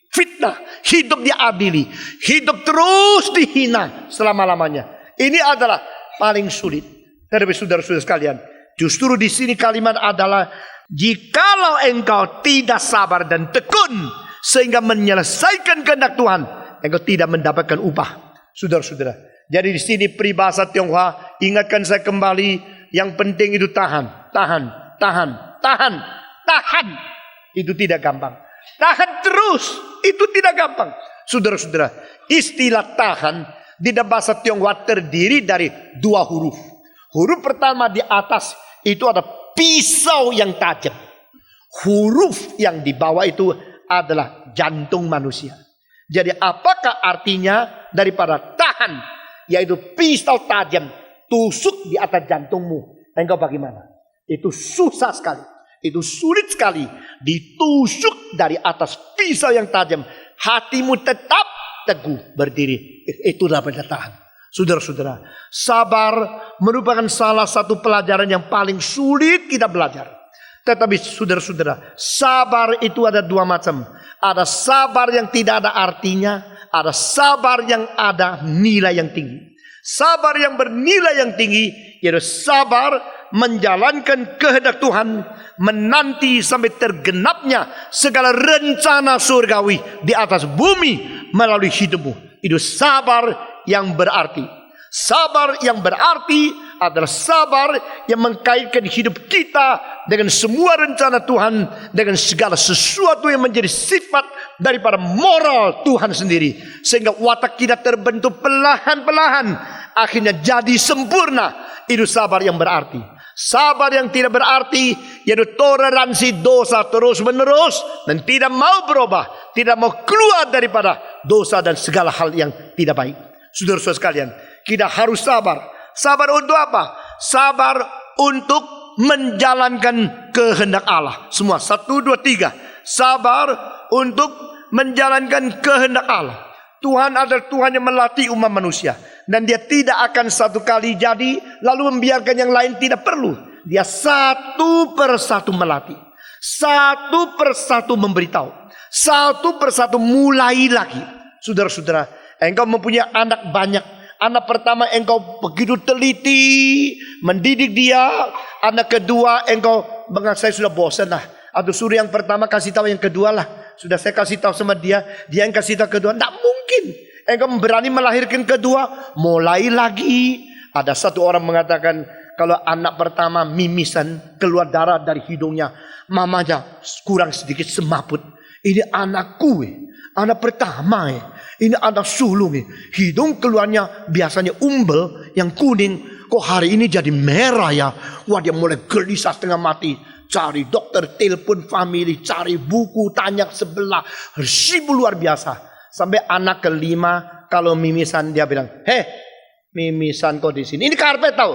Speaker 2: fitnah, hidup diadili, hidup terus dihina selama-lamanya. Ini adalah paling sulit. Tetapi saudara-saudara sekalian, justru di sini kalimat adalah jikalau engkau tidak sabar dan tekun sehingga menyelesaikan kehendak Tuhan, engkau tidak mendapatkan upah. Saudara-saudara, jadi di sini peribahasa Tionghoa, ingatkan saya kembali, yang penting itu tahan. Itu tidak gampang. Tahan terus, itu tidak gampang. Saudara-saudara, istilah tahan di dalam bahasa Tionghoa terdiri dari dua huruf. Huruf pertama di atas itu ada pisau yang tajam. Huruf yang di bawah itu adalah jantung manusia. Jadi apakah artinya daripada tahan, yaitu pisau tajam tusuk di atas jantungmu? Engkau bagaimana? Itu susah sekali. Itu sulit sekali ditusuk dari atas pisau yang tajam. Hatimu tetap teguh berdiri. Itulah tahan. Saudara-saudara, sabar merupakan salah satu pelajaran yang paling sulit kita belajar. Tetapi saudara-saudara, sabar itu ada dua macam. Ada sabar yang tidak ada artinya, ada sabar yang ada nilai yang tinggi. Sabar yang bernilai yang tinggi yaitu sabar menjalankan kehendak Tuhan, menanti sampai tergenapnya segala rencana surgawi di atas bumi melalui hidupmu. Itu sabar yang berarti. Sabar yang berarti adalah sabar yang mengkaitkan hidup kita dengan semua rencana Tuhan, dengan segala sesuatu yang menjadi sifat daripada moral Tuhan sendiri, sehingga watak kita terbentuk perlahan-lahan akhirnya jadi sempurna. Itu sabar yang berarti. Sabar yang tidak berarti yaitu toleransi dosa terus menerus dan tidak mau berubah, tidak mau keluar daripada dosa dan segala hal yang tidak baik. Saudara-saudara sekalian, kita harus sabar. Sabar untuk apa? Sabar untuk menjalankan kehendak Allah. Semua 1, 2, 3. Sabar untuk menjalankan kehendak Allah. Tuhan adalah Tuhan yang melatih umat manusia. Dan dia tidak akan satu kali jadi lalu membiarkan yang lain tidak perlu. Dia satu persatu melatih. Satu persatu memberitahu. Satu persatu mulai lagi. Saudara-saudara, engkau mempunyai anak banyak. Anak pertama engkau begitu teliti mendidik dia. Anak kedua engkau saya sudah bosan lah. Atau suruh yang pertama kasih tahu yang kedua lah. Sudah saya kasih tahu sama dia, dia yang kasih tahu kedua. Tidak mungkin engkau berani melahirkan kedua. Mulai lagi. Ada satu orang mengatakan kalau anak pertama mimisan keluar darah dari hidungnya, mamanya kurang sedikit semaput. Ini anakku, anak pertama, ini anak sulung, hidung keluarnya biasanya umbel yang kuning, kok hari ini jadi merah ya. Wah, dia mulai gelisah setengah mati. Cari dokter, telepon family, cari buku, tanya sebelah, sibuk luar biasa. Sampai anak kelima kalau mimisan dia bilang, mimisan kok di sini. Ini karpet tahu,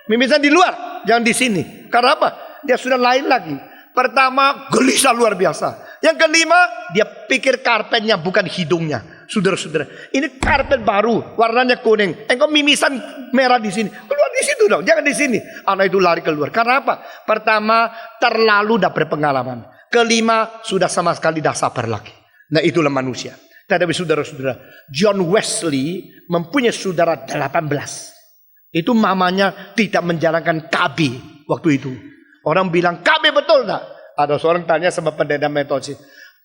Speaker 2: mimisan di luar, jangan di sini. Karena apa? Dia sudah lain lagi. Pertama gelisah luar biasa. Yang kelima dia pikir karpetnya bukan hidungnya. Saudara-saudara, ini karpet baru, warnanya kuning. Engkau mimisan merah di sini, keluar di situ dong, jangan di sini. Anak itu lari keluar. Karena apa? Pertama terlalu dah berpengalaman. Kelima sudah sama sekali dah sabar lagi. Nah, itulah manusia. Tetapi saudara-saudara, John Wesley mempunyai saudara 18. Itu mamanya tidak menjalankan KB waktu itu. Orang bilang KB betul tak? Ada seorang tanya sama pendeta Metodis,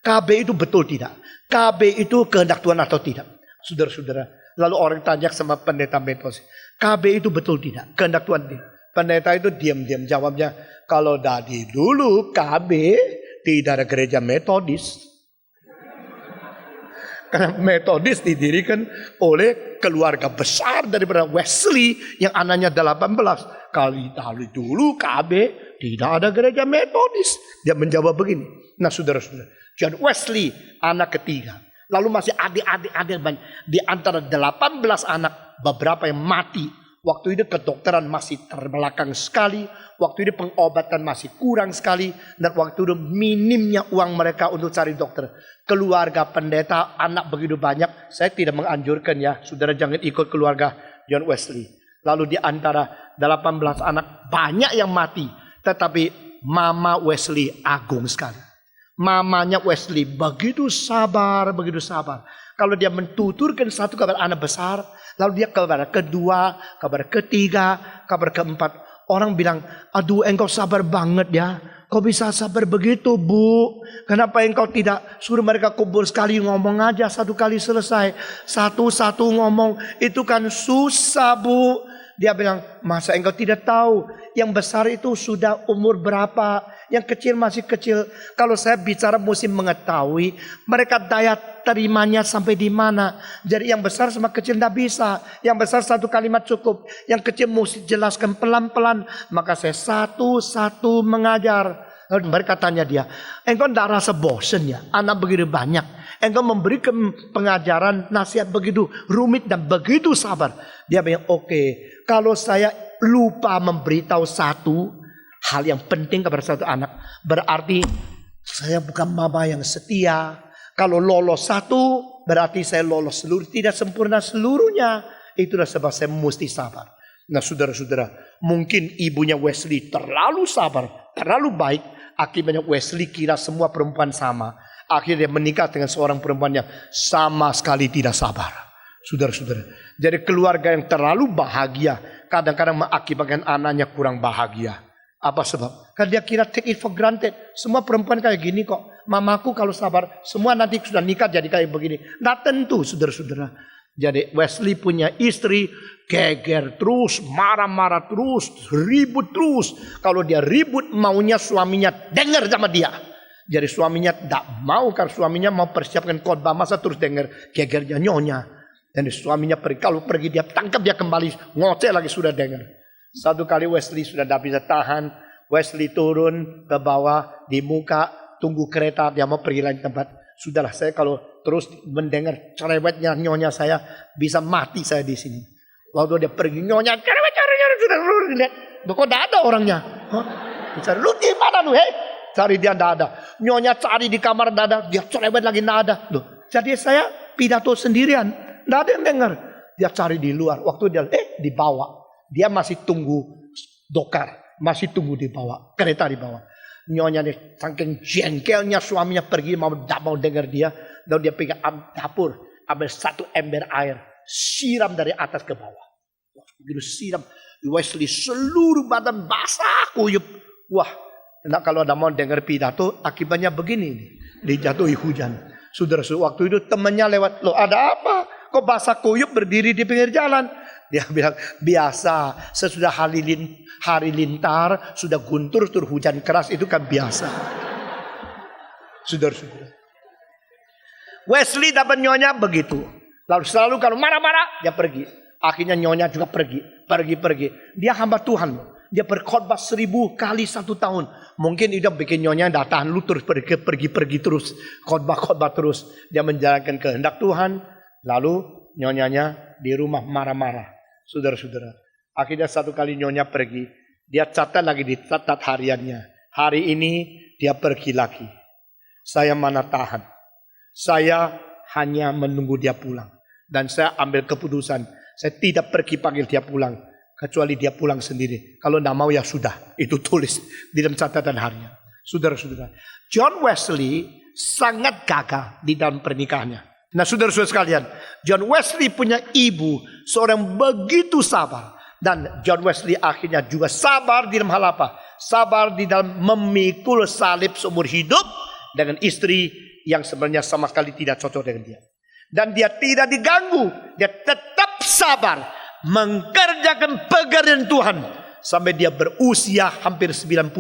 Speaker 2: KB itu betul tidak? KB itu kehendak Tuhan atau tidak? Saudara-saudara, lalu orang tanya sama pendeta Metodis, KB itu betul tidak? Kehendak Tuhan tidak? Pendeta itu diam-diam jawabnya, kalau dari dulu KB tidak ada gereja Metodis. Karena Metodis didirikan oleh keluarga besar daripada Wesley yang anaknya 18. Kali dulu KB tidak ada gereja Metodis. Dia menjawab begini. Nah, saudara-saudara, John Wesley anak ketiga. Lalu masih adik-adik banyak. Di antara 18 anak, beberapa yang mati Waktu itu kedokteran masih terbelakang sekali. Waktu itu pengobatan masih kurang sekali. Dan waktu itu minimnya uang mereka untuk cari dokter. Keluarga pendeta, anak begitu banyak. Saya tidak menganjurkan ya, saudara jangan ikut keluarga John Wesley. Lalu di antara 18 anak banyak yang mati. Tetapi Mama Wesley agung sekali. Mamanya Wesley begitu sabar, begitu sabar. Kalau dia mentuturkan satu kabar anak besar, lalu dia kabar kedua, kabar ketiga, kabar keempat. Orang bilang, aduh engkau sabar banget ya. Kau bisa sabar begitu bu. Kenapa engkau tidak suruh mereka kumpul sekali ngomong aja satu kali selesai. Satu-satu ngomong, itu kan susah bu. Dia bilang, masa engkau tidak tahu yang besar itu sudah umur berapa, yang kecil masih kecil. Kalau saya bicara mesti mengetahui mereka daya terimanya sampai di mana. Jadi yang besar sama kecil tidak bisa. Yang besar satu kalimat cukup. Yang kecil mesti jelaskan pelan-pelan. Maka saya satu-satu mengajar. Lalu mereka tanya dia, engkau tidak rasa bosan ya? Anak begitu banyak. Engkau memberikan pengajaran, nasihat begitu rumit dan begitu sabar. Dia bilang, oke, kalau saya lupa memberitahu satu hal yang penting kepada satu anak, berarti saya bukan mama yang setia. Kalau lolos satu, berarti saya lolos seluruh. Tidak sempurna seluruhnya. Itulah sebab saya mesti sabar. Nah saudara-saudara, mungkin ibunya Wesley terlalu sabar, terlalu baik. Akibatnya Wesley kira semua perempuan sama. Akhirnya dia menikah dengan seorang perempuan yang sama sekali tidak sabar. Saudara-saudara, jadi keluarga yang terlalu bahagia kadang-kadang mengakibatkan anaknya kurang bahagia. Apa sebab? Karena dia kira take it for granted. Semua perempuan kayak gini kok. Mamaku kalau sabar, semua nanti sudah nikah jadi kayak begini. Nah tentu saudara-saudara. Jadi Wesley punya istri geger terus, marah-marah terus, ribut terus. Kalau dia ribut maunya suaminya dengar sama dia. Jadi suaminya tidak mau karena suaminya mau persiapkan khotbah, masa terus dengar gegernya nyonya. Dan suaminya pergi, kalau pergi dia tangkap dia kembali, ngoceh lagi sudah dengar. Satu kali Wesley sudah tidak bisa tahan, Wesley turun ke bawah di muka, tunggu kereta, dia mau pergi lain tempat. Sudahlah, saya kalau terus mendengar cerewetnya nyonya saya, bisa mati saya di sini. Lalu dia pergi nyonya, cerewet sudah lihat, kok tidak ada orangnya. Bicara, lu di mana lu? Cari dia tidak ada. Nyonya cari di kamar tidak ada, dia cerewet lagi tidak ada. Loh, jadi saya pidato sendirian, tidak ada yang dengar. Dia cari di luar, waktu dia dibawa. Dia masih tunggu dokar, masih tunggu di bawah, kereta di bawah. Nyonya nih saking jengkelnya suaminya pergi tidak mau dengar dia. Lalu dia pegang dapur, ambil satu ember air, siram dari atas ke bawah. Begitu siram, Wesley seluruh badan basah kuyup. Wah, nah kalau ada mau dengar pidato, akibatnya begini nih, dijatuhi hujan. Saudara-saudara, waktu itu temannya lewat, loh ada apa? Kok basah kuyup berdiri di pinggir jalan? Dia bilang, biasa, sesudah hari lintar, sudah guntur, tur hujan keras, itu kan biasa. Saudara-saudara. Wesley dapat nyonya begitu. Lalu selalu kalau marah-marah, dia pergi. Akhirnya nyonya juga pergi. Dia hamba Tuhan. Dia berkhotbah 1000 kali 1 tahun. Mungkin itu bikin nyonya datang lu terus pergi terus. Khotbah terus. Dia menjalankan kehendak Tuhan. Lalu nyonyanya di rumah marah-marah. Saudara-saudara, akhirnya satu kali nyonya pergi, dia catat lagi di catat hariannya. Hari ini dia pergi lagi. Saya mana tahan. Saya hanya menunggu dia pulang. Dan saya ambil keputusan, saya tidak pergi panggil dia pulang. Kecuali dia pulang sendiri. Kalau tidak mau ya sudah. Itu tulis di dalam catatan harian. Saudara-saudara, John Wesley sangat gagah di dalam pernikahannya. Nah saudara-saudara sekalian, John Wesley punya ibu seorang begitu sabar. Dan John Wesley akhirnya juga sabar di dalam hal apa? Sabar di dalam memikul salib seumur hidup dengan istri yang sebenarnya sama sekali tidak cocok dengan dia. Dan dia tidak diganggu, dia tetap sabar mengerjakan pekerjaan Tuhan. Sampai dia berusia hampir 90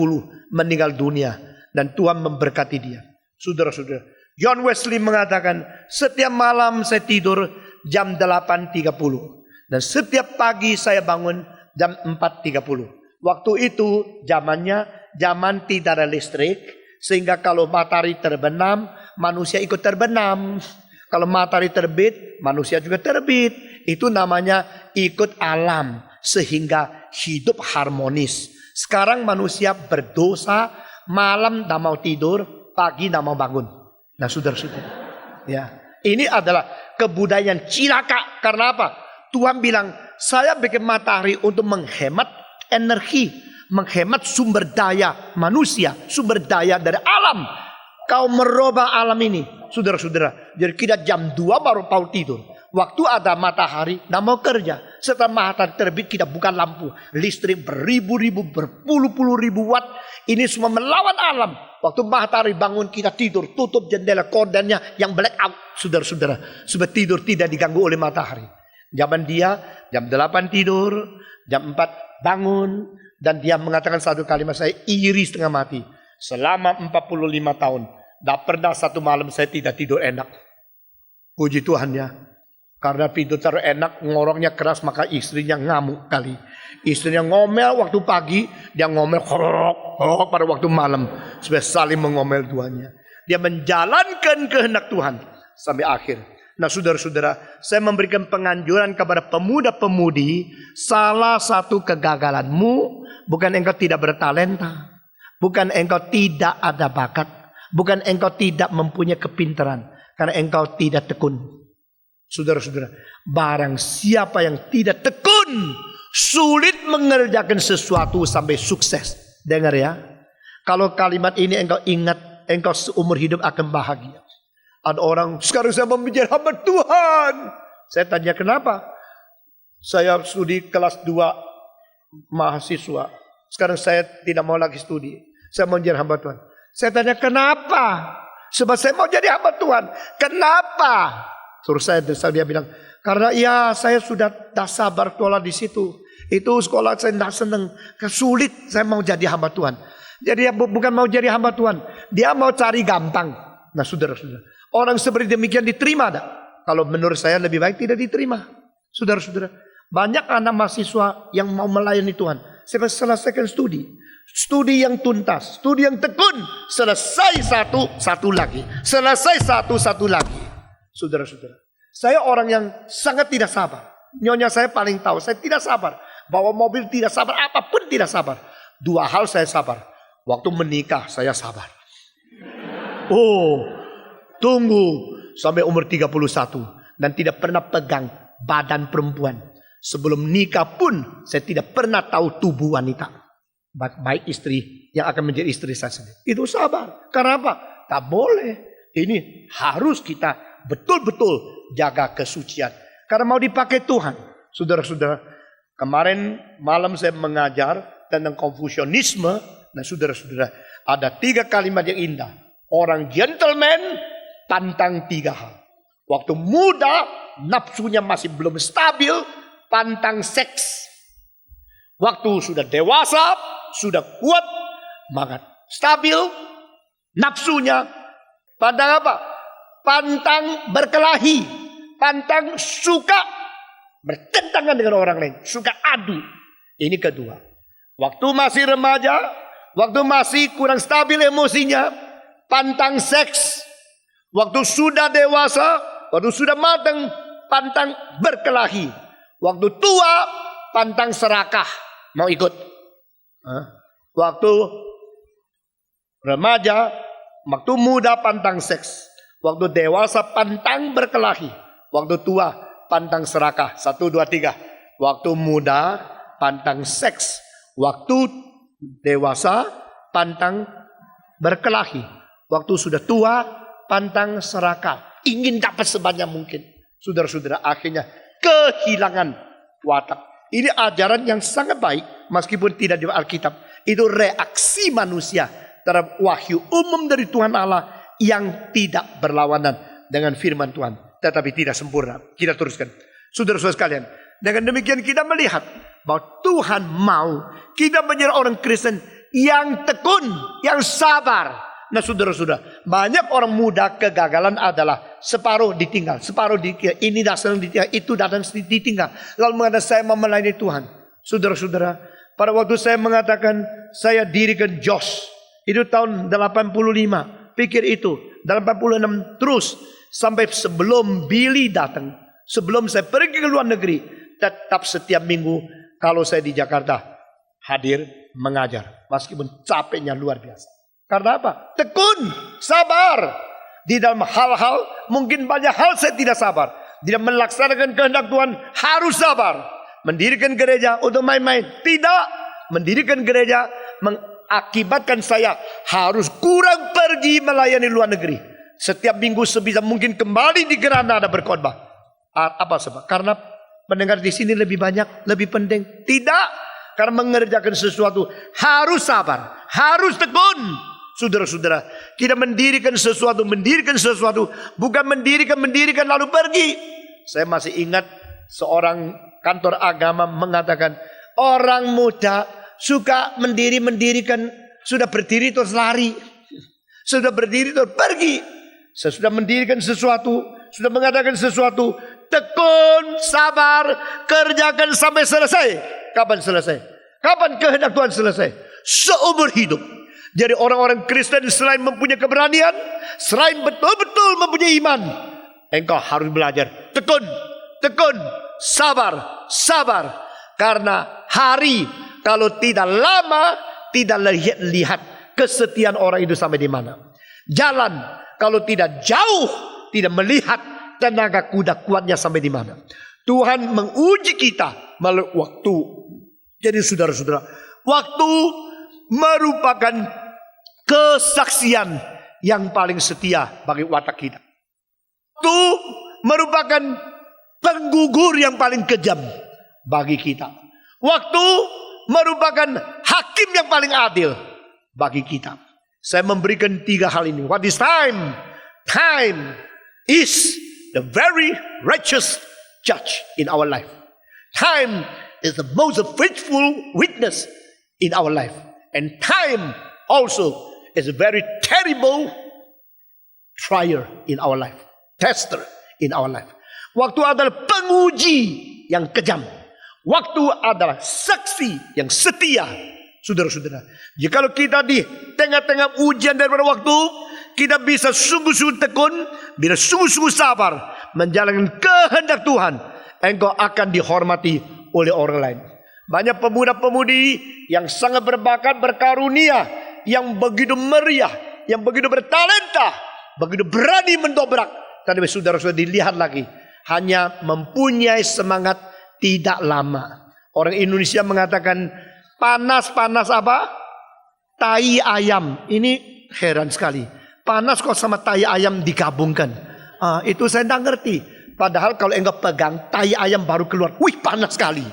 Speaker 2: meninggal dunia. Dan Tuhan memberkati dia. Saudara-saudara, John Wesley mengatakan, setiap malam saya tidur jam 8.30. Dan setiap pagi saya bangun jam 4.30. Waktu itu zaman tidak ada listrik. Sehingga kalau matahari terbenam, manusia ikut terbenam. Kalau matahari terbit, manusia juga terbit. Itu namanya ikut alam. sehingga hidup harmonis. Sekarang manusia berdosa, malam tidak mau tidur, pagi tidak mau bangun. Nah, saudara-saudara, ya, ini adalah kebudayaan cilaka. Karena apa? Tuhan bilang, saya bikin matahari untuk menghemat energi, menghemat sumber daya manusia, sumber daya dari alam. Kau merubah alam ini, saudara-saudara. Jadi kita jam 2 baru mau tidur. Waktu ada matahari, tidak mau kerja. Setelah matahari terbit, kita buka lampu. Listrik beribu-ribu, berpuluh-puluh ribu watt. Ini semua melawan alam. Waktu matahari bangun, kita tidur. Tutup jendela, kordennya yang black out. Saudara-saudara, supaya tidur tidak diganggu oleh matahari. Zaman dia, jam 8 tidur, jam 4 bangun. Dan dia mengatakan satu kalimat, saya iri setengah mati. Selama 45 tahun, tidak pernah satu malam saya tidak tidur enak. Puji Tuhan ya. Karena tidur terlalu enak, ngoroknya keras, maka istrinya ngamuk kali. Istrinya ngomel waktu pagi, dia ngomel horok pada waktu malam. Supaya saling mengomel duanya. Dia menjalankan kehendak Tuhan sampai akhir. Nah, saudara-saudara, saya memberikan penganjuran kepada pemuda-pemudi. Salah satu kegagalanmu bukan engkau tidak bertalenta, bukan engkau tidak ada bakat, bukan engkau tidak mempunyai kepintaran, karena engkau tidak tekun. Saudara-saudara, barang siapa yang tidak tekun, sulit mengerjakan sesuatu sampai sukses. Dengar ya. Kalau kalimat ini engkau ingat, engkau seumur hidup akan bahagia. Ada orang, sekarang saya mau menjadi hamba Tuhan. Saya tanya kenapa? Saya studi kelas 2 mahasiswa. Sekarang saya tidak mau lagi studi. Saya mau menjadi hamba Tuhan. Saya tanya kenapa? Sebab saya mau jadi hamba Tuhan. Kenapa? Suruh saya, dia bilang, karena ya saya sudah tak sabar sekolah di situ. Itu sekolah saya tidak senang, sulit saya mau jadi hamba Tuhan. Jadi dia bukan mau jadi hamba Tuhan, dia mau cari gampang. Nah, saudara-saudara, orang seperti demikian diterima tak? Kalau menurut saya lebih baik tidak diterima. Saudara-saudara, banyak anak mahasiswa yang mau melayani Tuhan. Saya selesaikan studi. Studi yang tuntas, studi yang tekun. Selesai satu lagi. Selesai satu lagi. Saudara-saudara, saya orang yang sangat tidak sabar. Nyonya saya paling tahu, saya tidak sabar. Bawa mobil tidak sabar, apapun tidak sabar. 2 hal saya sabar. Waktu menikah saya sabar. Oh, tunggu sampai umur 31. Dan tidak pernah pegang badan perempuan. Sebelum nikah pun saya tidak pernah tahu tubuh wanita. Baik istri yang akan menjadi istri saya sendiri. Itu sabar. Karena apa? Tak boleh. Ini harus kita betul-betul jaga kesucian. Karena mau dipakai Tuhan. Saudara-saudara, kemarin malam saya mengajar tentang Konfusianisme. Nah, saudara-saudara, ada 3 kalimat yang indah. Orang gentleman pantang 3 hal. Waktu muda, nafsunya masih belum stabil, pantang seks. Waktu sudah dewasa, sudah kuat, maka stabil, nafsunya pantang apa? Pantang berkelahi, pantang suka bertentangan dengan orang lain, suka adu. Ini kedua. Waktu masih remaja, waktu masih kurang stabil emosinya, pantang seks. Waktu sudah dewasa, waktu sudah matang, pantang berkelahi. Waktu tua, pantang serakah, mau ikut. Waktu remaja, waktu muda pantang seks. Waktu dewasa pantang berkelahi. Waktu tua pantang serakah. 1, 2, 3. Waktu muda pantang seks. Waktu dewasa pantang berkelahi. Waktu sudah tua pantang serakah. Ingin dapat sebanyak mungkin. Saudara-saudara, akhirnya kehilangan watak. Ini ajaran yang sangat baik. Meskipun tidak di Alkitab. Itu reaksi manusia terhadap wahyu umum dari Tuhan Allah yang tidak berlawanan dengan firman Tuhan, tetapi tidak sempurna. Kita teruskan. Saudara-saudara sekalian, dengan demikian kita melihat bahwa Tuhan mau kita menjadi orang Kristen yang tekun, yang sabar. Nah, saudara-saudara, banyak orang muda kegagalan adalah separuh ditinggal, separuh ditinggal. Ini datang ditinggal, itu datang ditinggal. Lalu mengatakan saya mau melayani Tuhan. Saudara-saudara, pada waktu saya mengatakan saya dirikan JOS, itu tahun 85. Pikir itu, dalam 46 terus sampai sebelum Billy datang, sebelum saya pergi ke luar negeri, tetap setiap minggu kalau saya di Jakarta hadir mengajar. Meskipun capeknya luar biasa. Karena apa? Tekun, sabar. Di dalam hal-hal, mungkin banyak hal saya tidak sabar. Tidak melaksanakan kehendak Tuhan, harus sabar. Mendirikan gereja untuk main-main, tidak. Mendirikan gereja mengakibatkan saya harus kurang pergi melayani luar negeri. Setiap minggu sebisa mungkin kembali di Granada berkhotbah. Apa sebab? Karena pendengar di sini lebih banyak, lebih penting? Tidak. Karena mengerjakan sesuatu harus sabar, harus tekun. Saudara-saudara, kita mendirikan sesuatu, bukan mendirikan lalu pergi. Saya masih ingat seorang kantor agama mengatakan, orang muda suka mendirikan, sudah berdiri terus lari, sudah berdiri terus pergi. Saya sudah mendirikan sesuatu, sudah mengadakan sesuatu, tekun, sabar, kerjakan sampai selesai. Kapan selesai? Kapan kehendak Tuhan selesai? Seumur hidup. Jadi orang-orang Kristen selain mempunyai keberanian, selain betul-betul mempunyai iman, engkau harus belajar tekun, sabar. Karena hari kalau tidak lama, tidak lihat kesetiaan orang itu sampai di mana. Jalan kalau tidak jauh, tidak melihat tenaga kuda kuatnya sampai di mana. Tuhan menguji kita melalui waktu. Jadi saudara-saudara, waktu merupakan kesaksian yang paling setia bagi watak kita. Waktu merupakan penggugur yang paling kejam bagi kita. Waktu merupakan hakim yang paling adil bagi kita. Saya memberikan 3 hal ini. What is time? Time is the very righteous judge in our life. Time is the most faithful witness in our life. And time also is a very terrible trier in our life. Tester in our life. Waktu adalah penguji yang kejam. Waktu adalah saksi yang setia. Saudara-saudara, jikalau kita di tengah-tengah ujian daripada waktu, kita bisa sungguh-sungguh tekun, bisa sungguh-sungguh sabar menjalankan kehendak Tuhan, engkau akan dihormati oleh orang lain. Banyak pemuda-pemudi yang sangat berbakat, berkarunia, yang begitu meriah, yang begitu bertalenta, begitu berani mendobrak. Tapi saudara-saudara, dilihat lagi, hanya mempunyai semangat tidak lama. Orang Indonesia mengatakan panas-panas apa? Tai ayam. Ini heran sekali. Panas kok sama tai ayam digabungkan. Itu saya tidak ngerti. Padahal kalau engkau pegang tai ayam baru keluar, wih panas sekali.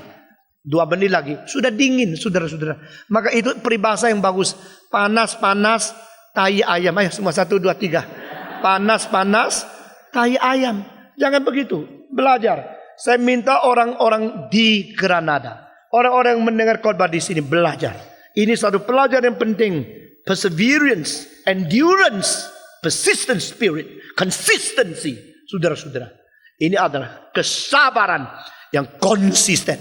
Speaker 2: 2 menit lagi sudah dingin, saudara-saudara. Maka itu peribahasa yang bagus. Panas-panas tai ayam. Ayo semua 1, 2, 3. Panas-panas tai ayam. Jangan begitu. Belajar. Saya minta orang-orang di Granada, orang-orang yang mendengar khotbah di sini belajar. Ini satu pelajaran yang penting. Perseverance, endurance, persistent spirit, consistency. Saudara-saudara, ini adalah kesabaran yang konsisten.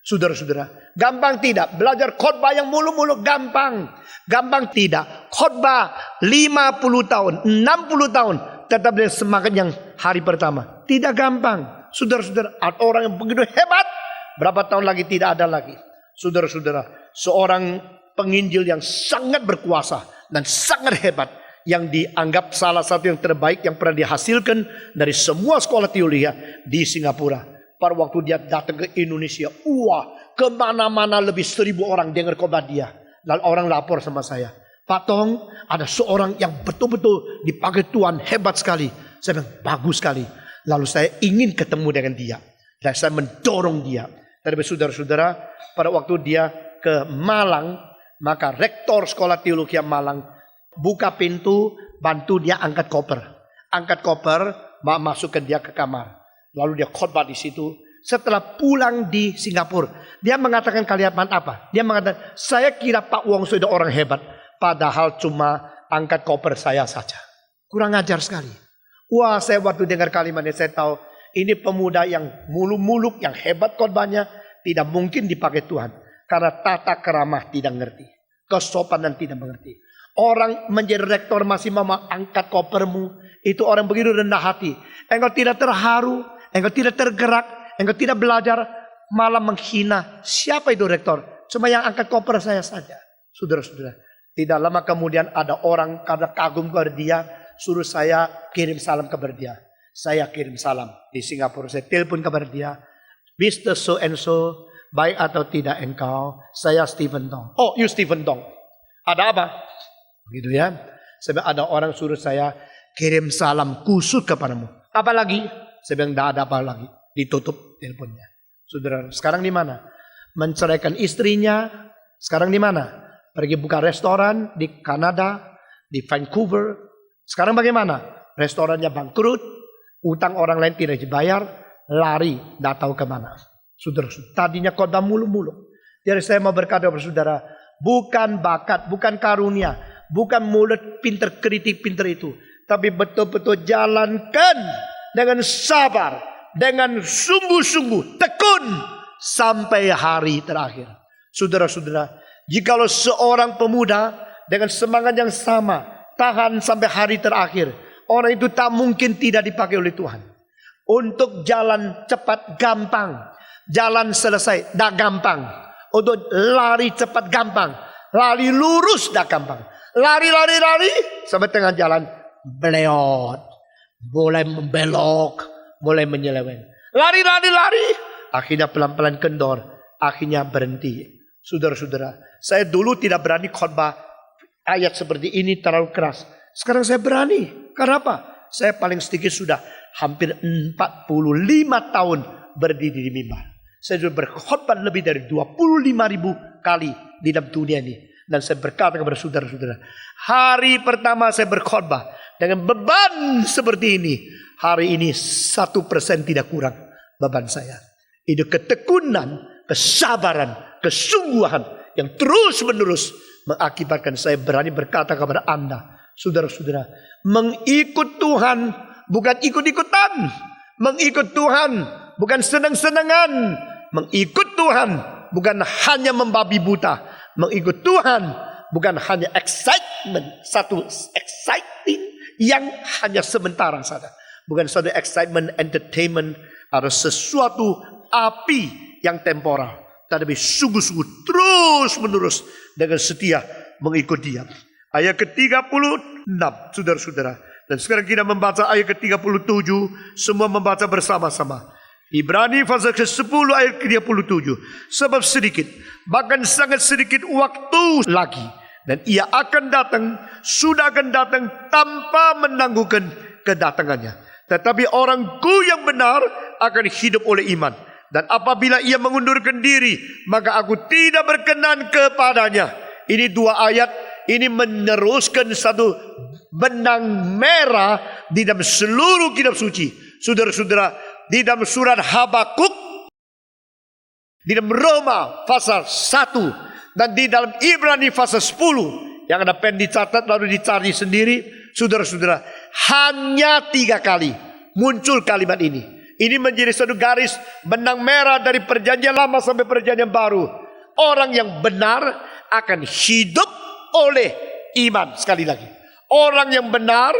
Speaker 2: Saudara-saudara, gampang tidak belajar khotbah yang mulu-mulu, gampang. Gampang tidak. Khotbah 50 tahun, 60 tahun, tetap dengan semangat yang hari pertama. Tidak gampang. Saudara-saudara, ada orang yang begitu hebat, berapa tahun lagi tidak ada lagi. Saudara-saudara, seorang penginjil yang sangat berkuasa dan sangat hebat, yang dianggap salah satu yang terbaik yang pernah dihasilkan dari semua sekolah teologi di Singapura. Pada waktu dia datang ke Indonesia, wah, kemana-mana lebih 1000 orang dengar khotbah dia. Lalu orang lapor sama saya, Pak Tong, ada seorang yang betul-betul dipakai Tuhan, hebat sekali. Saya bilang, bagus sekali. Lalu saya ingin ketemu dengan dia. Dan saya mendorong dia. Tapi saudara-saudara, pada waktu dia ke Malang, maka rektor sekolah teologi Malang buka pintu, bantu dia angkat koper. Angkat koper, masukkan dia ke kamar. Lalu dia khotbah di situ. Setelah pulang di Singapura, dia mengatakan kalimat apa? Dia mengatakan, saya kira Pak Wongso itu orang hebat, padahal cuma angkat koper saya saja. Kurang ajar sekali. Wah, saya waktu dengar kalimat ini, saya tahu ini pemuda yang muluk-muluk, yang hebat khotbahnya, tidak mungkin dipakai Tuhan. Karena tata keramah tidak ngerti, kesopanan tidak mengerti. Orang menjadi rektor masih mau angkat kopermu, itu orang begitu rendah hati. Engkau tidak terharu, engkau tidak tergerak, engkau tidak belajar malah menghina. Siapa itu rektor? Cuma yang angkat koper saya saja. Saudara-saudara, tidak lama kemudian ada orang karena kagum kepada dia, suruh saya kirim salam kepada dia. Saya kirim salam di Singapura. Saya telepon kepada dia, Mr. So and so, baik atau tidak engkau? Saya Stephen Tong. Oh, you Stephen Tong. Ada apa? Gitu ya. Sebab ada orang suruh saya kirim salam khusus kepadamu. Apa lagi? Saya bilang tidak ada apa lagi. Ditutup teleponnya. Saudara, sekarang di mana? Menceraikan istrinya. Sekarang di mana? Pergi buka restoran di Kanada, di Vancouver. Sekarang bagaimana? Restorannya bangkrut, utang orang lain tidak dibayar, lari, tidak tahu kemana. Saudara, tadinya khotbah mulu-mulu. Jadi saya mau berkata kepada saudara, bukan bakat, bukan karunia, bukan mulut pinter kritik pinter itu, tapi betul-betul jalankan dengan sabar, dengan sungguh-sungguh, tekun sampai hari terakhir. Saudara-saudara, jikalau seorang pemuda dengan semangat yang sama tahan sampai hari terakhir, orang itu tak mungkin tidak dipakai oleh Tuhan. Untuk jalan cepat gampang, jalan selesai dah gampang. Untuk lari cepat gampang, lari lurus dah gampang. Lari sampai tengah jalan beleot, mulai membelok, mulai menyeleweng. Lari, akhirnya pelan-pelan kendor, akhirnya berhenti. Saudara-saudara, saya dulu tidak berani khotbah ayat seperti ini terlalu keras. Sekarang saya berani. Karena apa? Saya paling sedikit sudah hampir 45 tahun berdiri di mimbar. Saya sudah berkhotbah lebih dari 25.000 kali di dalam dunia ini. Dan saya berkata kepada saudara-saudara, hari pertama saya berkhotbah dengan beban seperti ini, hari ini 1% tidak kurang beban saya. Itu ketekunan, kesabaran, kesungguhan yang terus-menerus mengakibatkan saya berani berkata kepada Anda, saudara-saudara, mengikut Tuhan bukan ikut-ikutan, mengikut Tuhan bukan senang-senangan, mengikut Tuhan bukan hanya membabi buta, mengikut Tuhan bukan hanya excitement, satu exciting yang hanya sementara saja, bukan satu excitement, entertainment, atau sesuatu api yang temporal, tetapi sungguh-sungguh terus-menerus dengan setia mengikut Dia. Ayat ke-36, saudara-saudara. Dan sekarang kita membaca ayat ke-37, semua membaca bersama-sama. Ibrani pasal ke-10 ayat ke-37. Sebab sedikit, bahkan sangat sedikit waktu lagi, dan Ia akan datang, sudah akan datang tanpa menangguhkan kedatangannya. Tetapi orangku yang benar akan hidup oleh iman. Dan apabila ia mengundurkan diri, maka aku tidak berkenan kepadanya. Ini dua ayat, ini meneruskan satu benang merah di dalam seluruh kitab suci. Saudara-saudara, di dalam surat Habakuk, di dalam Roma pasal 1, dan di dalam Ibrani pasal 10, yang ada pen dicatat lalu dicari sendiri. Saudara-saudara, hanya 3 kali muncul kalimat ini. Ini menjadi satu garis benang merah dari perjanjian lama sampai perjanjian baru. Orang yang benar akan hidup oleh iman. Sekali lagi, orang yang benar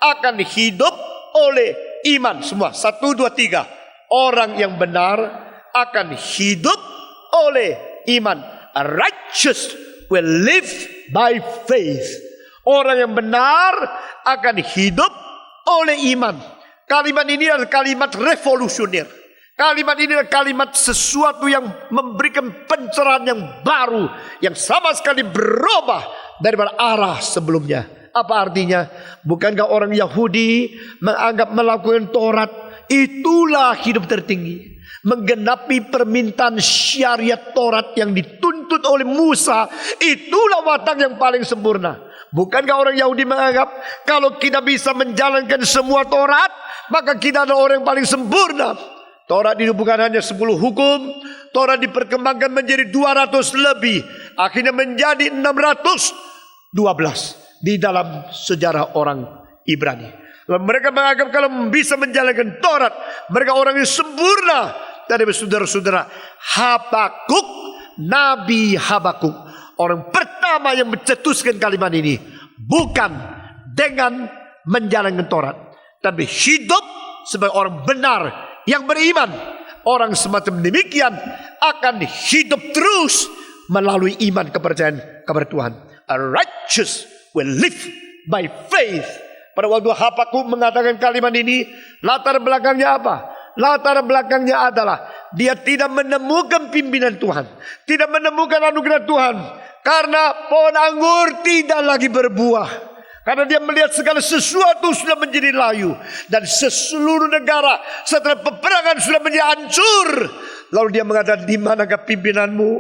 Speaker 2: akan hidup oleh iman. Semua, 1, 2, 3. Orang yang benar akan hidup oleh iman. A righteous will live by faith. Orang yang benar akan hidup oleh iman. Kalimat ini adalah kalimat revolusioner. Kalimat ini adalah kalimat sesuatu yang memberikan pencerahan yang baru, yang sama sekali berubah daripada arah sebelumnya. Apa artinya? Bukankah orang Yahudi menganggap melakukan Taurat itulah hidup tertinggi? Menggenapi permintaan syariat Taurat yang dituntut oleh Musa, itulah watak yang paling sempurna. Bukankah orang Yahudi menganggap kalau kita bisa menjalankan semua Taurat, maka kita adalah orang yang paling sempurna? Taurat itu bukan hanya 10 hukum. Taurat diperkembangkan menjadi 200 lebih. Akhirnya menjadi 612 di dalam sejarah orang Ibrani. Lalu mereka menganggap kalau bisa menjalankan Taurat, mereka orang yang sempurna. Tetapi saudara-saudara, Habakuk, Nabi Habakuk, orang pertama yang mencetuskan kalimat ini, bukan dengan menjalankan Taurat, tapi hidup sebagai orang benar yang beriman. orang semacam demikian akan hidup terus melalui iman kepercayaan kepada Tuhan. A righteous will live by faith. Pada waktu Habakuk mengatakan kalimat ini, latar belakangnya apa? Latar belakangnya adalah dia tidak menemukan pimpinan Tuhan, tidak menemukan anugerah Tuhan, karena pohon anggur tidak lagi berbuah. Karena dia melihat segala sesuatu sudah menjadi layu. Dan seluruh negara setelah peperangan sudah menjadi hancur. Lalu dia mengatakan, di manakah pimpinanmu?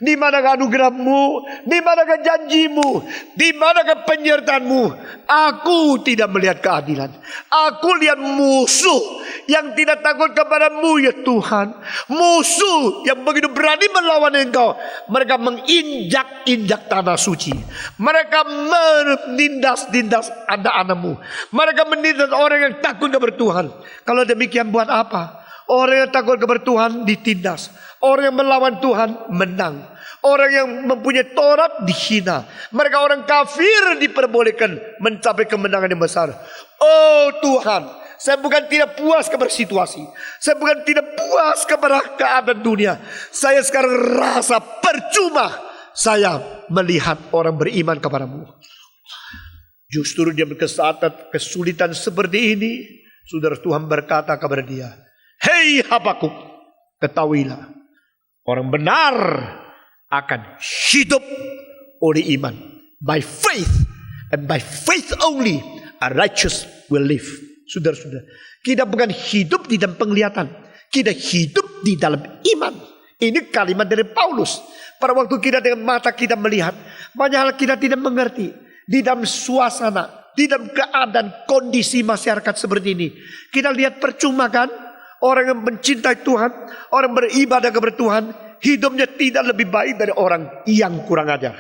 Speaker 2: Di manakah anugerahmu? Di manakah janjimu? Di manakah penyertaanmu? Aku tidak melihat keadilan. Aku lihat musuh yang tidak takut kepadamu ya Tuhan. Musuh yang begitu berani melawan engkau. Mereka menginjak-injak tanah suci. Mereka menindas-nindas anak-anakmu. Mereka menindas orang yang takut kepada Tuhan. Kalau demikian buat apa? Orang yang takut kepada Tuhan ditindas. Orang yang melawan Tuhan menang. Orang yang mempunyai Taurat dihina. Mereka orang kafir diperbolehkan mencapai kemenangan yang besar. Oh Tuhan, saya bukan tidak puas kepada situasi. Saya bukan tidak puas kepada keadaan dunia. Saya sekarang rasa percuma saya melihat orang beriman kepadamu. Justru dia berkesatan kesulitan seperti ini. Saudara, Tuhan berkata kepada dia, hei Habakuk, ketahuilah, orang benar akan hidup oleh iman. By faith, and by faith only, a righteous will live. Saudara-saudara, kita bukan hidup di dalam penglihatan, kita hidup di dalam iman. Ini kalimat dari Paulus. Pada waktu kita dengan mata kita melihat, banyak hal kita tidak mengerti. Di dalam suasana, di dalam keadaan kondisi masyarakat seperti ini, kita lihat percuma kan? Orang yang mencintai Tuhan, orang beribadah kepada Tuhan, hidupnya tidak lebih baik dari orang yang kurang ajar.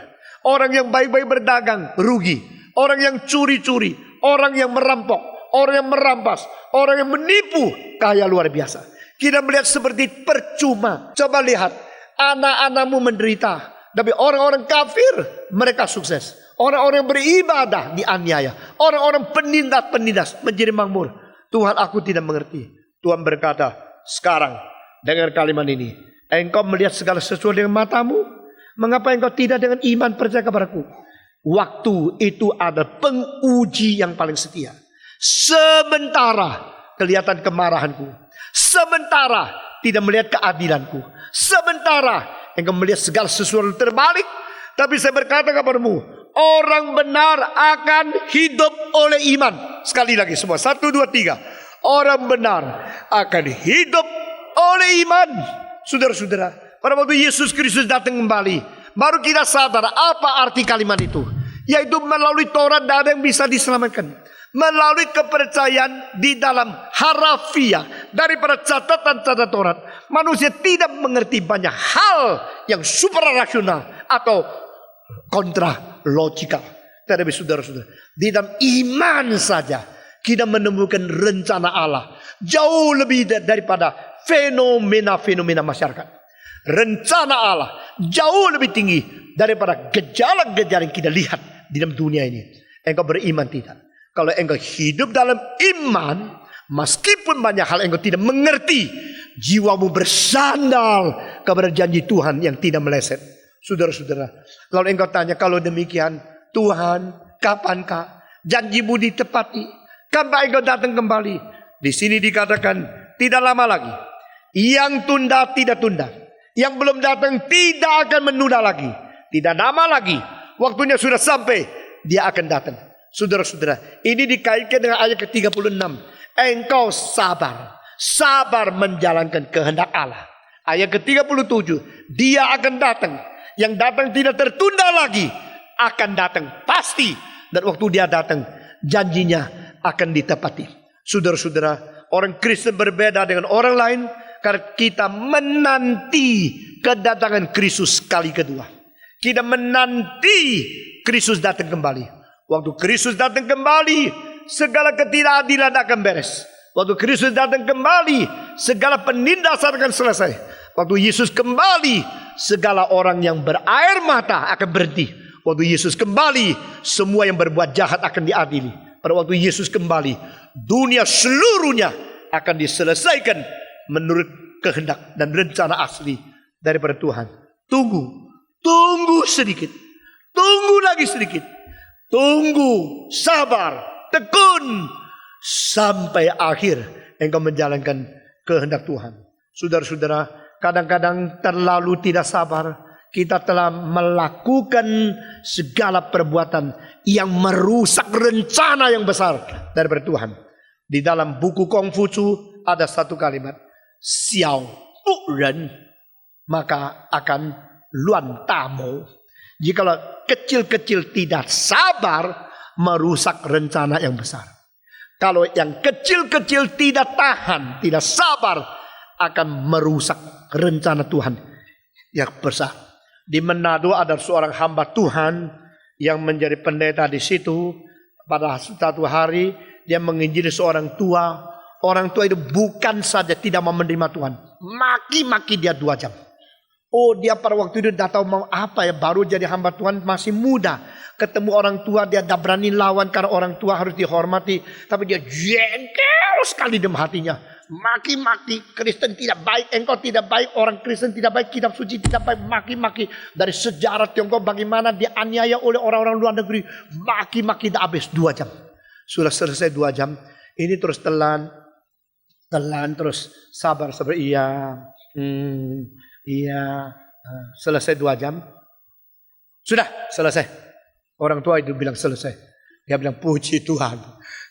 Speaker 2: Orang yang baik-baik berdagang, rugi. Orang yang curi-curi, orang yang merampok, orang yang merampas, orang yang menipu, kaya luar biasa. Kita melihat seperti percuma. Coba lihat, anak-anakmu menderita, tapi orang-orang kafir, mereka sukses. Orang-orang yang beribadah dianiaya. Orang-orang penindas menjadi makmur. Tuhan, aku tidak mengerti. Tuhan berkata, sekarang dengar kalimat ini. Engkau melihat segala sesuatu dengan matamu. Mengapa engkau tidak dengan iman percaya kepadaku? Waktu itu ada penguji yang paling setia. Sementara kelihatan kemarahanku. Sementara tidak melihat keadilanku. Sementara engkau melihat segala sesuatu terbalik. Tapi saya berkata kepadamu, orang benar akan hidup oleh iman. Sekali lagi semua, 1, 2, 3. Orang benar akan hidup oleh iman. Saudara-saudara, pada waktu Yesus Kristus datang kembali, baru kita sadar apa arti kalimat itu. Yaitu melalui Taurat tidak ada yang bisa diselamatkan. Melalui kepercayaan di dalam harafiah daripada catatan-catatan Taurat, manusia tidak mengerti banyak hal yang suprarasional atau kontra logikal. Tetapi saudara-saudara, di dalam iman saja kita menemukan rencana Allah jauh lebih daripada fenomena-fenomena masyarakat. Rencana Allah jauh lebih tinggi daripada gejala-gejala yang kita lihat di dalam dunia ini. Engkau beriman tidak? Kalau engkau hidup dalam iman, meskipun banyak hal engkau tidak mengerti, jiwamu bersandar kepada janji Tuhan yang tidak meleset. Saudara-saudara, lalu engkau tanya, kalau demikian, Tuhan, kapankah janjimu ditepati? Kapan engkau datang kembali? Di sini dikatakan tidak lama lagi. Yang tunda tidak tunda. Yang belum datang tidak akan menunda lagi. Tidak lama lagi. Waktunya sudah sampai. Dia akan datang. Saudara-saudara, ini dikaitkan dengan ayat ke-36. Engkau sabar. Sabar menjalankan kehendak Allah. Ayat ke-37. Dia akan datang. Yang datang tidak tertunda lagi. Akan datang pasti. Dan waktu dia datang, janjinya akan ditepati. Saudara-saudara, orang Kristen berbeda dengan orang lain karena kita menanti kedatangan Kristus kali kedua. Kita menanti Kristus datang kembali. Waktu Kristus datang kembali, segala ketidakadilan akan beres. Waktu Kristus datang kembali, segala penindasan akan selesai. Waktu Yesus kembali, segala orang yang berair mata akan berhenti. Waktu Yesus kembali, semua yang berbuat jahat akan diadili. Pada waktu Yesus kembali, dunia seluruhnya akan diselesaikan menurut kehendak dan rencana asli daripada Tuhan. Tunggu sedikit, tunggu lagi sedikit, tunggu, sabar, tekun sampai akhir engkau menjalankan kehendak Tuhan. Saudara-saudara, kadang-kadang terlalu tidak sabar. Kita telah melakukan segala perbuatan yang merusak rencana yang besar daripada Tuhan. Di dalam buku Kongfucu ada satu kalimat, Xiao bu ren maka akan luan tamo. Jikalau kecil-kecil tidak sabar, merusak rencana yang besar. Kalau yang kecil-kecil tidak tahan, tidak sabar, akan merusak rencana Tuhan yang besar. Di Manado ada seorang hamba Tuhan yang menjadi pendeta di situ. Pada satu hari dia menginjili seorang tua. Orang tua itu bukan saja tidak mau menerima Tuhan, maki-maki dia 2 jam. Oh, dia pada waktu itu tidak tahu mau apa ya, baru jadi hamba Tuhan, masih muda. Ketemu orang tua dia tidak berani lawan karena orang tua harus dihormati. Tapi dia jengkel sekali dalam hatinya. Maki-maki, Kristen tidak baik, engkau tidak baik, orang Kristen tidak baik, kitab suci tidak baik, maki-maki. Dari sejarah Tiongkok bagaimana dianiaya oleh orang-orang luar negeri, maki-maki dah habis 2 jam. Sudah selesai 2 jam, ini terus telan terus sabar, iya, selesai 2 jam, sudah selesai. Orang tua itu bilang selesai, dia bilang puji Tuhan,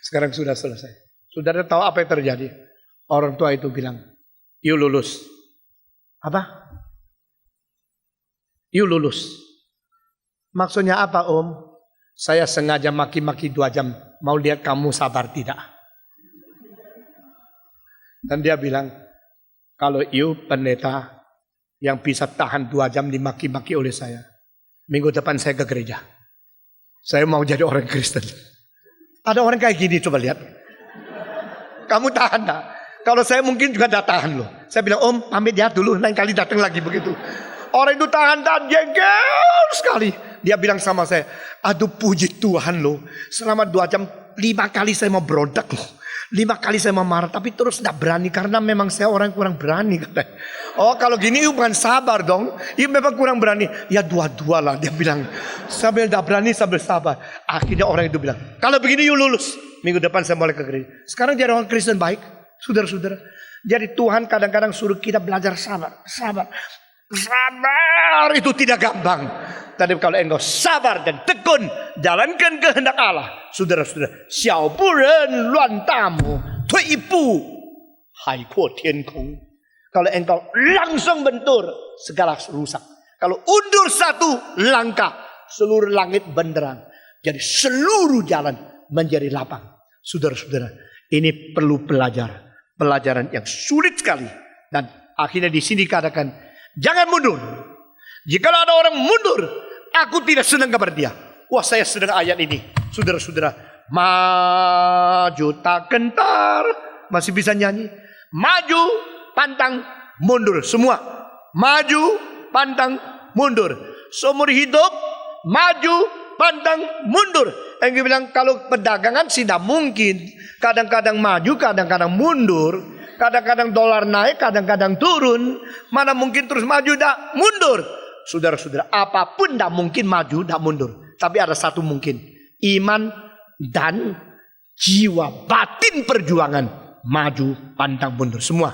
Speaker 2: sekarang sudah selesai. Saudara tahu apa yang terjadi? Orang tua itu bilang, you lulus. Apa? You lulus. Maksudnya apa om? Saya sengaja maki-maki 2 jam. Mau lihat kamu sabar tidak? Dan dia bilang, kalau you pendeta yang bisa tahan 2 jam dimaki-maki oleh saya, minggu depan saya ke gereja. Saya mau jadi orang Kristen. Ada orang kayak gini, coba lihat. Kamu tahan tak? Kalau saya mungkin juga tidak tahan loh. Saya bilang, om pamit ya dulu, lain kali datang lagi begitu. Orang itu tahan jengkel sekali. Dia bilang sama saya, aduh puji Tuhan loh. Selama 2 jam, 5 kali saya mau berontak loh. 5 kali saya mau marah, tapi terus tidak berani. Karena memang saya orang kurang berani. Katanya. Oh kalau gini bukan sabar dong. Iya memang kurang berani. Ya dua-dua lah dia bilang. Sambil tidak berani, sambil sabar. Akhirnya orang itu bilang, kalau begini you lulus. Minggu depan saya mulai ke gereja. Sekarang jadi orang Kristen baik. Saudara-saudara, jadi Tuhan kadang-kadang suruh kita belajar sabar. Sabar itu tidak gampang. Tapi kalau engkau sabar dan tekun, jalankan kehendak Allah. Saudara-saudara, xiao bu ren luan tamu, tui bu hai kuo tian kong. Kalau engkau langsung bentur, segala rusak. Kalau undur satu langkah, seluruh langit benderang. Jadi seluruh jalan menjadi lapang. Saudara-saudara, ini perlu pelajaran yang sulit sekali. Dan akhirnya di sini katakan, jangan mundur. Jika ada orang mundur, aku tidak senang kepada dia. Wah, saya senang ayat ini. Saudara-saudara, maju tak gentar. Masih bisa nyanyi. Maju, pantang, mundur. Semua. Maju, pantang, mundur. Seumur hidup, maju, pantang, mundur. Yang bilang kalau perdagangan tidak mungkin. Kadang-kadang maju, kadang-kadang mundur. Kadang-kadang dolar naik, kadang-kadang turun. Mana mungkin terus maju, tak mundur. Saudara-saudara, apapun tak mungkin maju, tak mundur. Tapi ada satu mungkin. Iman dan jiwa batin perjuangan. Maju, pantang, mundur. Semua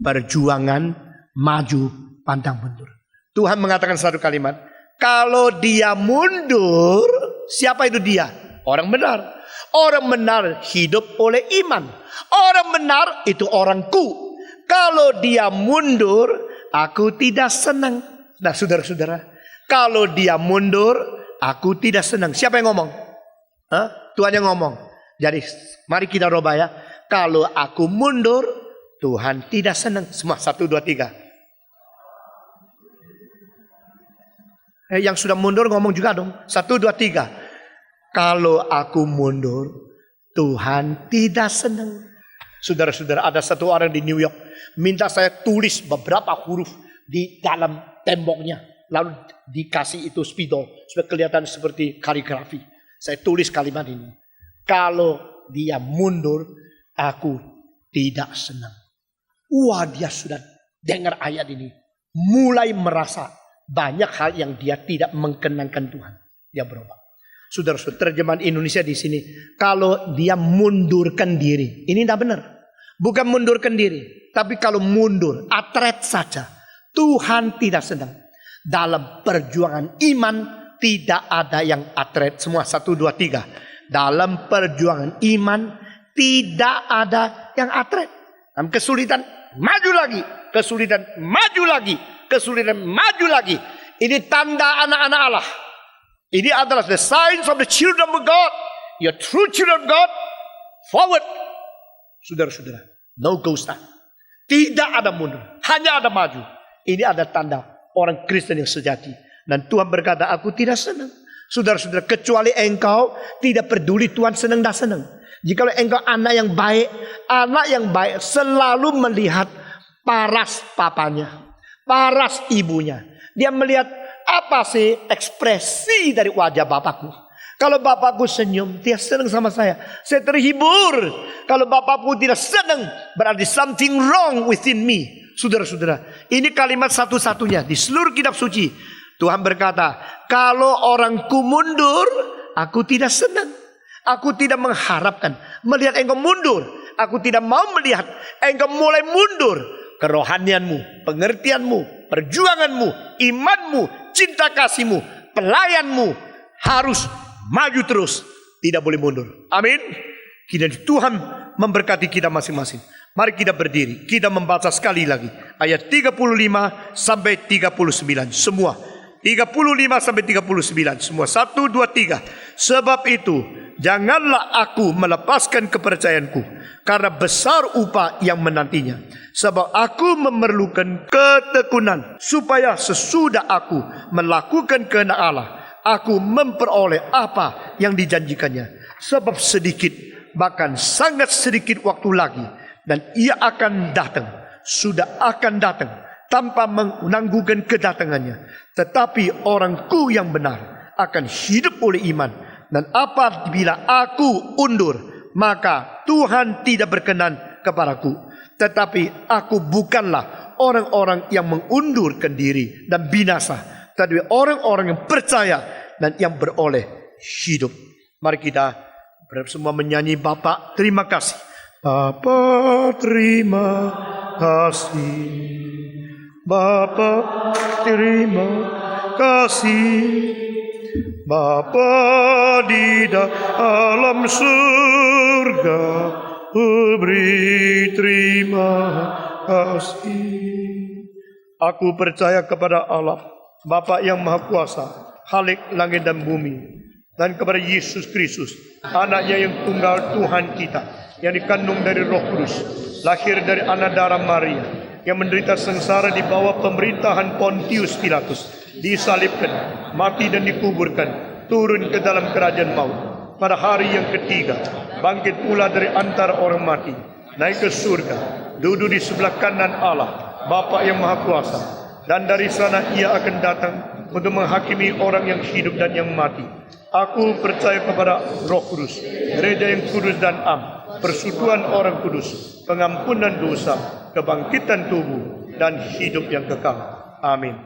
Speaker 2: perjuangan, maju, pantang, mundur. Tuhan mengatakan satu kalimat. Kalau dia mundur, siapa itu dia? Orang benar. Orang benar hidup oleh iman. Orang benar itu orangku. Kalau dia mundur, aku tidak senang. Nah saudara-saudara, kalau dia mundur, aku tidak senang. Siapa yang ngomong? Tuhan yang ngomong. Jadi mari kita ubah ya. Kalau aku mundur, Tuhan tidak senang. Semua 1, 2, 3. Yang sudah mundur ngomong juga dong. 1, 2, 3. Kalau aku mundur, Tuhan tidak senang. Saudara-saudara, ada satu orang di New York minta saya tulis beberapa huruf di dalam temboknya. Lalu dikasih itu spidol supaya kelihatan seperti kaligrafi. Saya tulis kalimat ini. Kalau dia mundur, aku tidak senang. Wah, dia sudah dengar ayat ini, mulai merasa banyak hal yang dia tidak mengenangkan Tuhan. Dia berubah. Saudara-saudara, terjemahan Indonesia di sini, kalau dia mundurkan diri, ini tidak benar. Bukan mundurkan diri, tapi kalau mundur, atret saja. Tuhan tidak sedang. Dalam perjuangan iman, tidak ada yang atret. Semua 1, 2, 3. Dalam perjuangan iman, tidak ada yang atret. Dalam kesulitan, maju lagi. Kesulitan, maju lagi. Kesulitan, maju lagi. Ini tanda anak-anak Allah. Ini adalah the signs of the children of God. Your true children of God. Forward. Saudara-saudara, no ghost time. Tidak ada mundur, hanya ada maju. Ini ada tanda orang Kristen yang sejati. Dan Tuhan berkata, aku tidak senang. Saudara-saudara, kecuali engkau tidak peduli Tuhan senang dan senang. Jikalau engkau anak yang baik selalu melihat paras papanya, paras ibunya. Dia melihat apa sih ekspresi dari wajah bapakku. Kalau bapakku senyum, dia senang sama saya terhibur. Kalau bapakku tidak senang, berarti something wrong within me. Saudara-saudara, ini kalimat satu-satunya di seluruh kitab suci. Tuhan berkata, kalau orangku mundur, aku tidak senang. Aku tidak mengharapkan melihat engkau mundur. Aku tidak mau melihat engkau mulai mundur. Kerohanianmu, pengertianmu, perjuanganmu, imanmu, cinta kasihmu, pelayanmu harus maju terus. Tidak boleh mundur. Amin. Tuhan memberkati kita masing-masing. Mari kita berdiri. Kita membaca sekali lagi. Ayat 35 sampai 39. Semua. 35 sampai 39. Semua. 1, 2, 3. Sebab itu, janganlah aku melepaskan kepercayaanku, karena besar upah yang menantinya. Sebab aku memerlukan ketekunan, supaya sesudah aku melakukan kehendak Allah, aku memperoleh apa yang dijanjikannya. Sebab sedikit, bahkan sangat sedikit waktu lagi, dan ia akan datang, sudah akan datang, tanpa menangguhkan kedatangannya. Tetapi orangku yang benar akan hidup oleh iman. Dan apabila aku undur, maka Tuhan tidak berkenan kepadaku. Tetapi aku bukanlah orang-orang yang mengundurkan diri dan binasa, tetapi orang-orang yang percaya dan yang beroleh hidup. Mari kita semua menyanyi, Bapa terima kasih. Bapa terima kasih. Bapa terima kasih. Bapa di dalam surga, beri terima kasih. Aku percaya kepada Allah, Bapa yang Maha Kuasa, Khalik langit dan bumi, dan kepada Yesus Kristus, anaknya yang tunggal Tuhan kita, yang dikandung dari Roh Kudus, lahir dari anak darah Maria, yang menderita sengsara di bawah pemerintahan Pontius Pilatus, disalibkan, mati dan dikuburkan, turun ke dalam kerajaan maut. Pada hari yang ketiga, bangkit pula dari antara orang mati, naik ke surga, duduk di sebelah kanan Allah, Bapa yang Maha Kuasa. Dan dari sana ia akan datang untuk menghakimi orang yang hidup dan yang mati. Aku percaya kepada Roh Kudus, gereja yang kudus dan am, persekutuan orang kudus, pengampunan dosa, kebangkitan tubuh, dan hidup yang kekal. Amin.